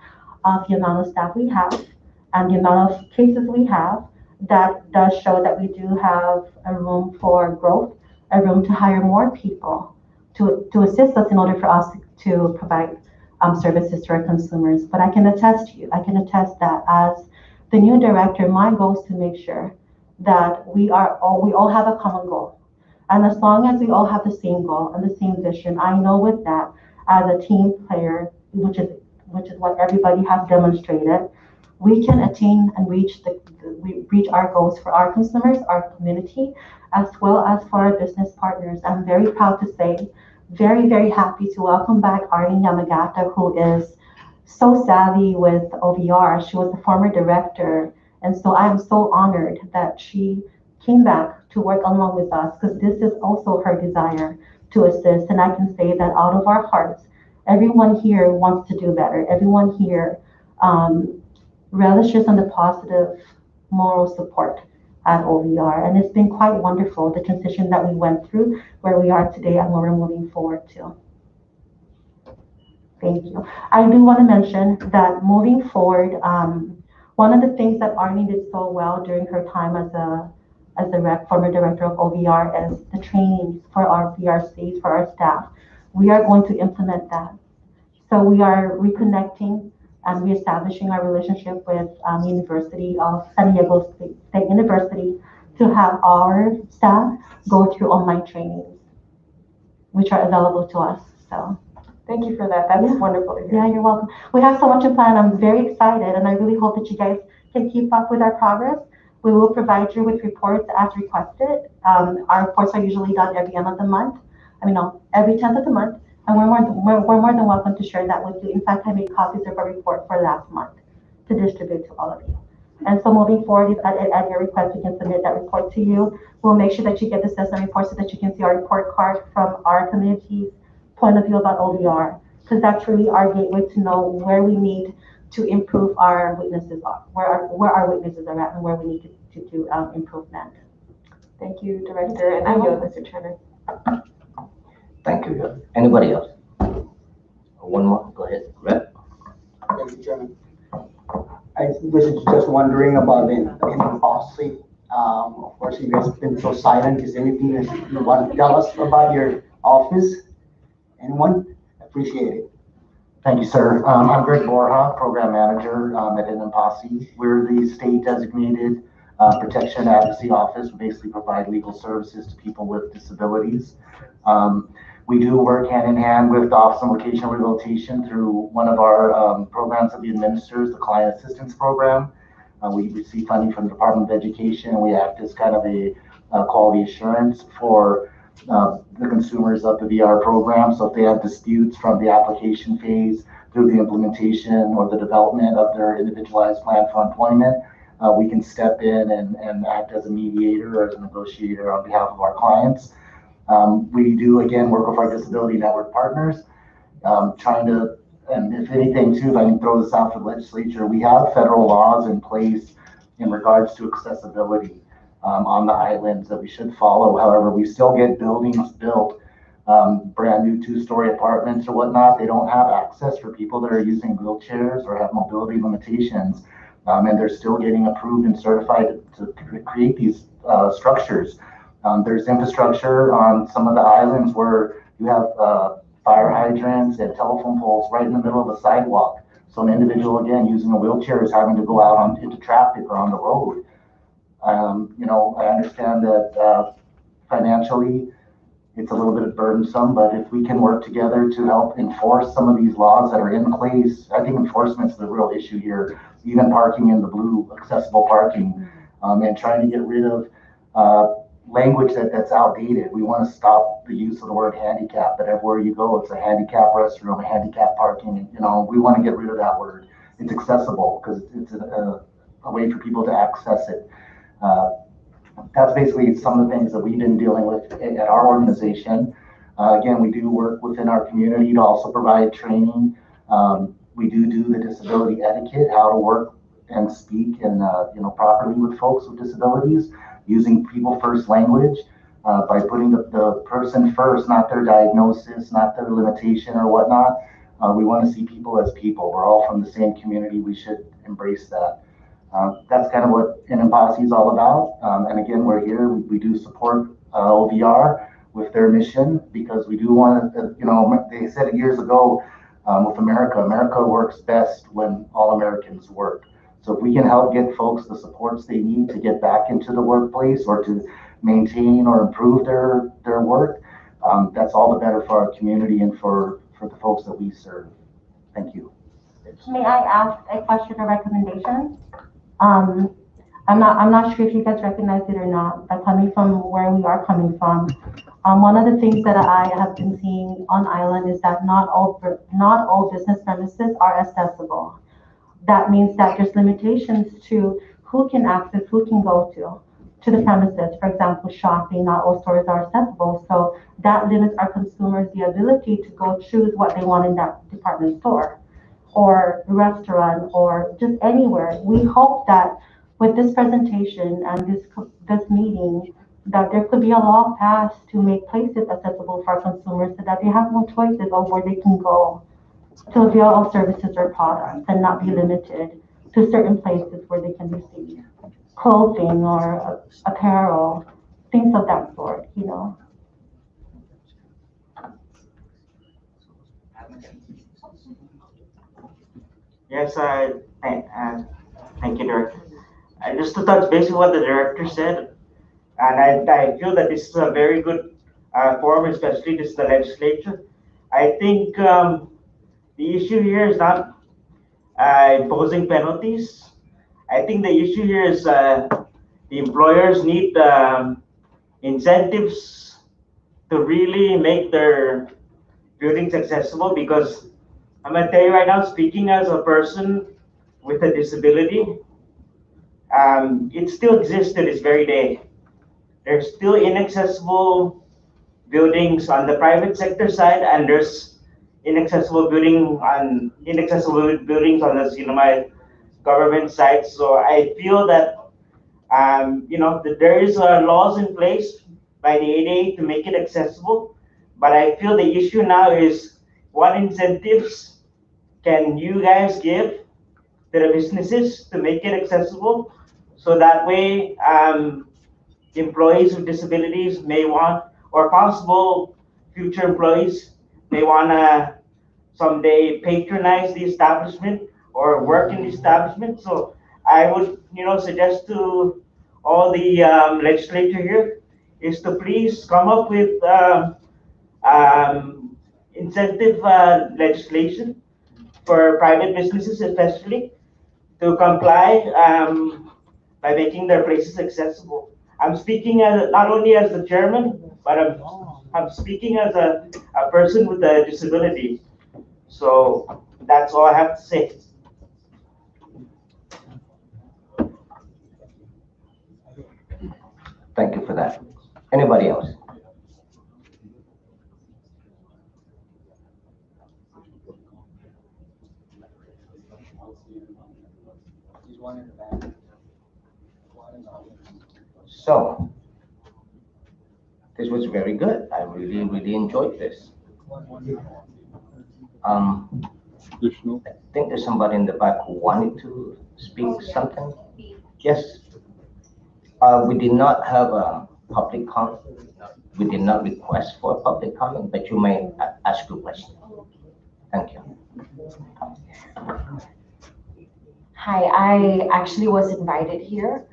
of the amount of staff we have and the amount of cases we have. That does show that we do have a room for growth, a room to hire more people to assist us in order for us to provide services to our consumers. But I can attest that as the new director, my goal is to make sure that we all have a common goal. And as long as we all have the same goal and the same vision, I know with that, as a team player, which is what everybody has demonstrated, we can attain and reach our goals for our consumers, our community, as well as for our business partners. I'm very proud to say, very, very happy to welcome back Arlene Yamagata, who is so savvy with OVR. She was the former director. And so I am so honored that she came back to work along with us, because this is also her desire to assist. And I can say that out of our hearts, everyone here wants to do better. Everyone here relishes on the positive moral support at OVR. And it's been quite wonderful, the transition that we went through, where we are today and where we're moving forward to. Thank you. I do want to mention that moving forward, one of the things that Arlene did so well during her time as the former director of OVR is the trainings for our VRCs, for our staff. We are going to implement that. So we are reconnecting and reestablishing our relationship with University of San Diego State University to have our staff go through online trainings, which are available to us. So thank you for that. That's wonderful to hear. Yeah, you're welcome. We have so much in plan. I'm very excited, and I really hope that you guys can keep up with our progress. We will provide you with reports as requested. Our reports are usually done every end of the month. Every 10th of the month. And we're more than welcome to share that with you. In fact, I made copies of a report for last month to distribute to all of you. And so moving forward, at your request, we can submit that report to you. We'll make sure that you get the assessment report so that you can see our report card from our community's point of view about OVR, because that's really our gateway to know where we need to improve our witnesses, where our witnesses are at and where we need to do improvement. Thank you, Director. And I yield, Mr. Chairman. Thank you. Anybody else? One more. Go ahead, Rep. Thank you, Chairman. I was just wondering about the policy. Of course, you guys have been so silent. Is there anything that you want to tell us about your office? Anyone? Appreciate it. Thank you, sir. I'm Greg Borja, Program Manager at Impediment. We're the state designated protection and advocacy office. We basically provide legal services to people with disabilities. We do work hand in hand with the Office of Vocational Rehabilitation through one of our programs that we administer, the Client Assistance Program. We receive funding from the Department of Education. We act as kind of a quality assurance for the consumers of the VR program. So if they have disputes from the application phase through the implementation or the development of their individualized plan for employment, we can step in and act as a mediator or as a negotiator on behalf of our clients. We do, again, work with our disability network partners, trying to and if anything too, if I can throw this out for the legislature, we have federal laws in place in regards to accessibility on the islands that we should follow. However, we still get buildings built, brand new 2-story apartments or whatnot. They don't have access for people that are using wheelchairs or have mobility limitations. And they're still getting approved and certified to create these structures. There's infrastructure on some of the islands where you have fire hydrants and telephone poles right in the middle of a sidewalk. So an individual, again, using a wheelchair is having to go out into traffic or on the road. You know, I understand that financially it's a little bit burdensome, but if we can work together to help enforce some of these laws that are in place, I think enforcement is the real issue here. Even parking in the blue, accessible parking, and trying to get rid of language that's outdated. We want to stop the use of the word handicap, but everywhere you go, it's a handicap restroom, a handicap parking. You know, we want to get rid of that word. It's accessible because it's a way for people to access it. That's basically some of the things that we've been dealing with at our organization. Again, we do work within our community to also provide training. We do the disability etiquette, how to work and speak and you know, properly with folks with disabilities, using people first language, by putting the person first, not their diagnosis, not their limitation or whatnot. We want to see people as people. We're all from the same community. We should embrace that. That's kind of what Posse is all about. And again, we're here. We do support OVR with their mission because we do want to, you know, they said it years ago with America. America works best when all Americans work. So if we can help get folks the supports they need to get back into the workplace or to maintain or improve their work, that's all the better for our community and for the folks that we serve. Thank you. May I ask a question or recommendation? I'm not sure if you guys recognize it or not, but coming from where we are coming from, one of the things that I have been seeing on island is that not all business premises are accessible. That means that there's limitations to who can access, who can go to the premises. For example, shopping, not all stores are accessible. So that limits our consumers the ability to go choose what they want in that department store or restaurant or just anywhere. We hope that with this presentation and this meeting, that there could be a law passed to make places accessible for our consumers so that they have more choices of where they can go to avail of services or products and not be limited to certain places where they can receive clothing or apparel, things of that sort, you know. Yes, thank you, Director. Just to touch base on what the Director said, and I feel that this is a very good forum, especially this is the legislature. I think the issue here is not imposing penalties. I think the issue here is the employers need incentives to really make their buildings accessible, because I'm going to tell you right now, speaking as a person with a disability, it still exists to this very day. There's still inaccessible buildings on the private sector side, and there's inaccessible buildings on the my government side. So I feel that that there is laws in place by the ADA to make it accessible, but I feel the issue now is what incentives can you guys give to the businesses to make it accessible, so that way employees with disabilities may want, or possible future employees may want to someday patronize the establishment or work in the establishment. So I would, suggest to all the legislature here is to please come up with incentive legislation for private businesses, especially to comply by making their places accessible. I'm speaking as not only as the chairman, but I'm speaking as a person with a disability. So that's all I have to say. Thank you for that. Anybody else? There's one in the back. One in the audience. So, this was very good. I really, really enjoyed this. I think there's somebody in the back who wanted to speak something. Yes. We did not have a public comment. We did not request for a public comment, but you may ask your question. Thank you. Hi, I actually was invited here.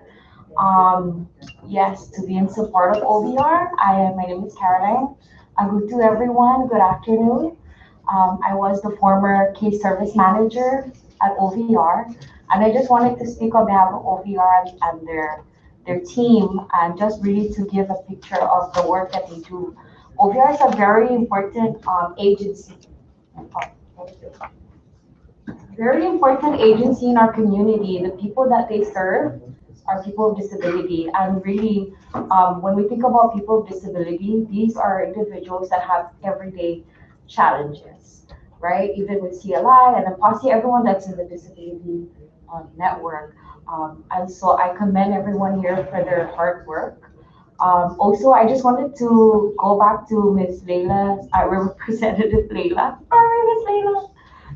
Yes, to be in support of OVR. My name is Caroline. Good to everyone. Good afternoon. I was the former case service manager at OVR, and I just wanted to speak on behalf of OVR and their team, and just really to give a picture of the work that they do. OVR is a very important agency. Very important agency in our community. The people that they serve are people with disability, and really, when we think about people with disability, these are individuals that have everyday challenges, right? Even with CLI and Posse, everyone that's in the disability network. And so I commend everyone here for their hard work. Also, I just wanted to go back to Ms. Layla, Representative Layla. Sorry, Ms. Layla.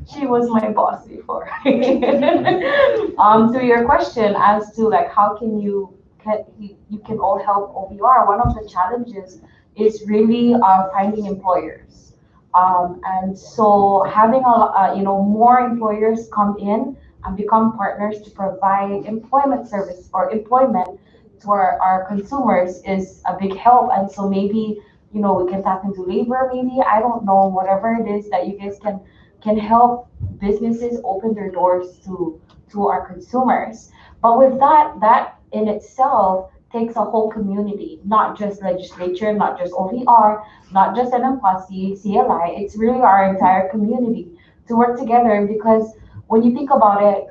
She was my boss before. To your question as to like how can you can all help OVR, one of the challenges is really finding employers. And so having more employers come in and become partners to provide employment service or employment to our consumers is a big help. And so maybe, we can tap into labor, maybe, I don't know, whatever it is that you guys can help businesses open their doors to our consumers. But with that in itself takes a whole community, not just legislature, not just OVR, not just NMPOSSE, CLI, it's really our entire community to work together, because when you think about it,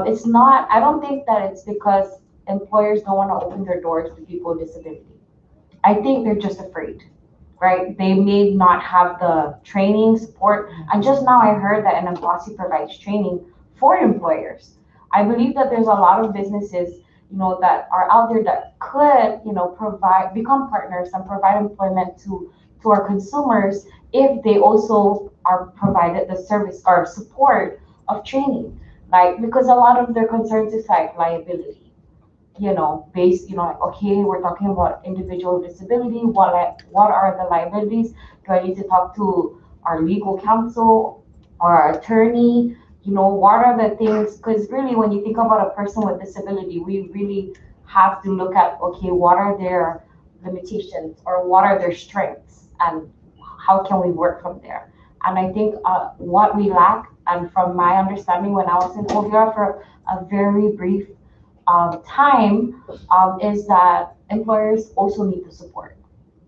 it's not, I don't think that it's because employers don't want to open their doors to people with disability. I think they're just afraid, right? They may not have the training support. And just now I heard that NMPOSSE provides training for employers. I believe that there's a lot of businesses, that are out there that could, become partners and provide employment to our consumers if they also are provided the service or support of training. Because a lot of their concerns is like liability, okay, we're talking about individual with disability. What are the liabilities? Do I need to talk to our legal counsel or our attorney? What are the things? Because really, when you think about a person with disability, we really have to look at, okay, what are their limitations or what are their strengths and how can we work from there? And I think what we lack, and from my understanding when I was in OVR for a very brief time, is that employers also need the support,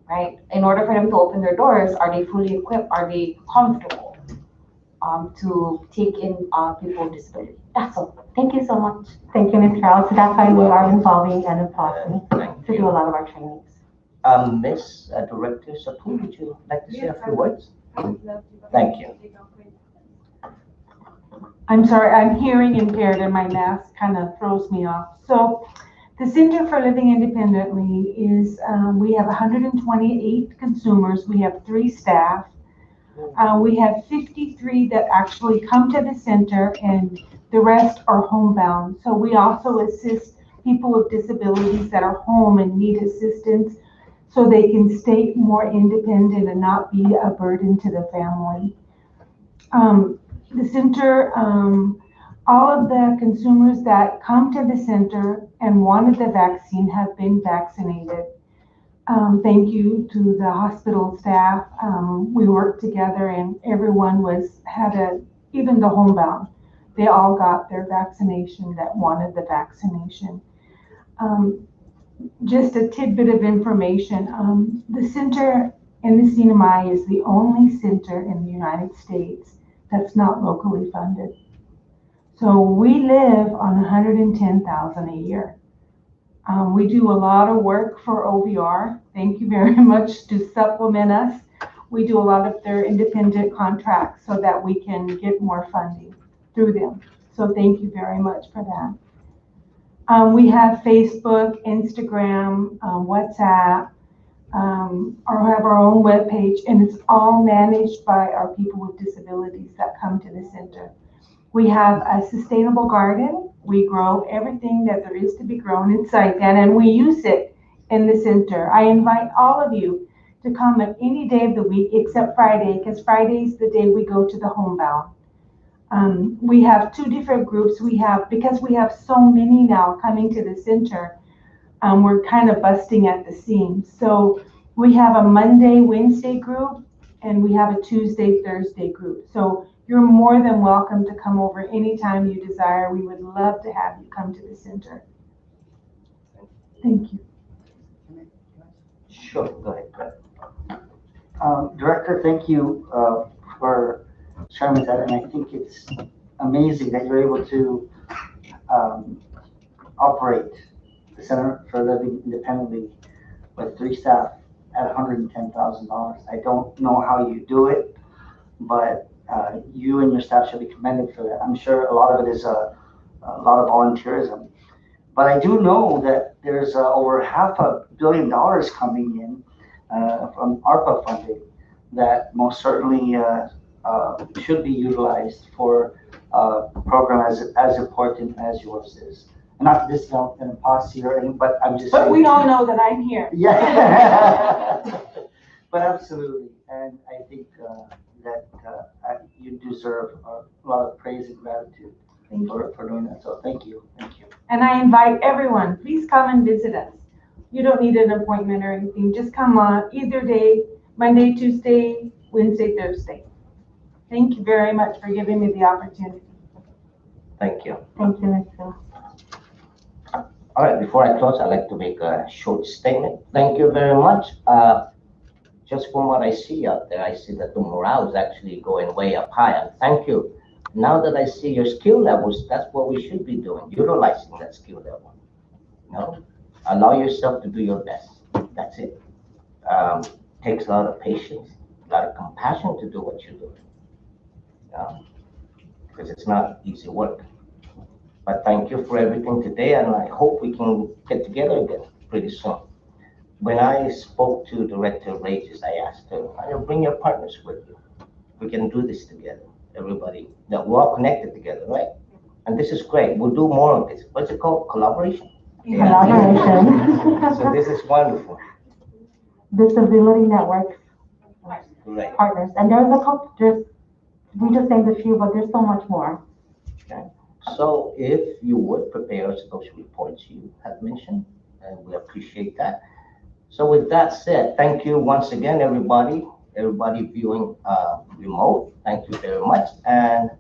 right? In order for them to open their doors, are they fully equipped? Are they comfortable to take in people with disability? That's all. Thank you so much. Thank you, Ms. Carroll. So that's why we are involving NMPOSSE to do a lot of our trainings. Ms. Director Sapu, would you like to say a few words? Thank you. I'm sorry, I'm hearing impaired and my mask kind of throws me off. So the Center for Living Independently is, we have 128 consumers. We have 3 staff. We have 53 that actually come to the center, and the rest are homebound. So we also assist people with disabilities that are home and need assistance so they can stay more independent and not be a burden to the family. The center, all of the consumers that come to the center and wanted the vaccine have been vaccinated. Thank you to the hospital staff. We worked together and everyone even the homebound, they all got their vaccination that wanted the vaccination. Just a tidbit of information. The center in the CNMI is the only center in the United States that's not locally funded. So we live on $110,000 a year. We do a lot of work for OVR. Thank you very much to supplement us. We do a lot of their independent contracts so that we can get more funding through them. So thank you very much for that. We have Facebook, Instagram, WhatsApp, or have our own webpage, and it's all managed by our people with disabilities that come to the center. We have a sustainable garden. We grow everything that there is to be grown inside that, and we use it in the center. I invite all of you to come at any day of the week except Friday, because Friday is the day we go to the homebound. We have two different groups. Because we have so many now coming to the center, we're kind of busting at the seams. So we have a Monday, Wednesday group, and we have a Tuesday, Thursday group. So you're more than welcome to come over anytime you desire. We would love to have you come to the center. Thank you. Sure, go ahead. Director, thank you for sharing with that, and I think it's amazing that you're able to operate the Center for Living Independently with 3 staff at $110,000. I don't know how you do it, but you and your staff should be commended for that. I'm sure a lot of it is a lot of volunteerism, but I do know that there's over $500 million coming in from ARPA funding that most certainly should be utilized for a program as important as yours is. Not to discount an posse or anything, but I'm just saying. But we all know that I'm here. Yeah. But absolutely, and I think that you deserve a lot of praise and gratitude for doing that. So thank you. And I invite everyone, please come and visit us. You don't need an appointment or anything. Just come on either day, Monday, Tuesday, Wednesday, Thursday. Thank you very much for giving me the opportunity. Thank you. Thank you, Ms. Phil. All right, before I close, I'd like to make a short statement. Thank you very much. Just from what I see out there, I see that the morale is actually going way up high, and thank you. Now that I see your skill levels, that's what we should be doing, utilizing that skill level. You know, allow yourself to do your best. That's it. Takes a lot of patience, a lot of compassion to do what you're doing. Because it's not easy work. But thank you for everything today, and I hope we can get together again pretty soon. When I spoke to Director Regis, I asked her, bring your partners with you. We can do this together. Everybody, we're all connected together, right? And this is great. We'll do more of this. What's it called? Collaboration? Collaboration. So this is wonderful. Disability networks. Great. Partners. And there's a couple, we just named a few, but there's so much more. Okay. So if you would prepare us those reports you have mentioned, and we appreciate that. So with that said, thank you once again, everybody viewing remote. Thank you very much. And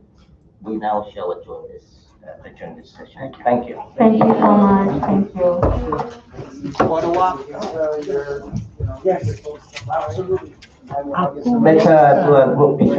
we now shall adjourn this session. Thank you. Thank you so much. Thank you. Yes, absolutely. Let's do a group picture.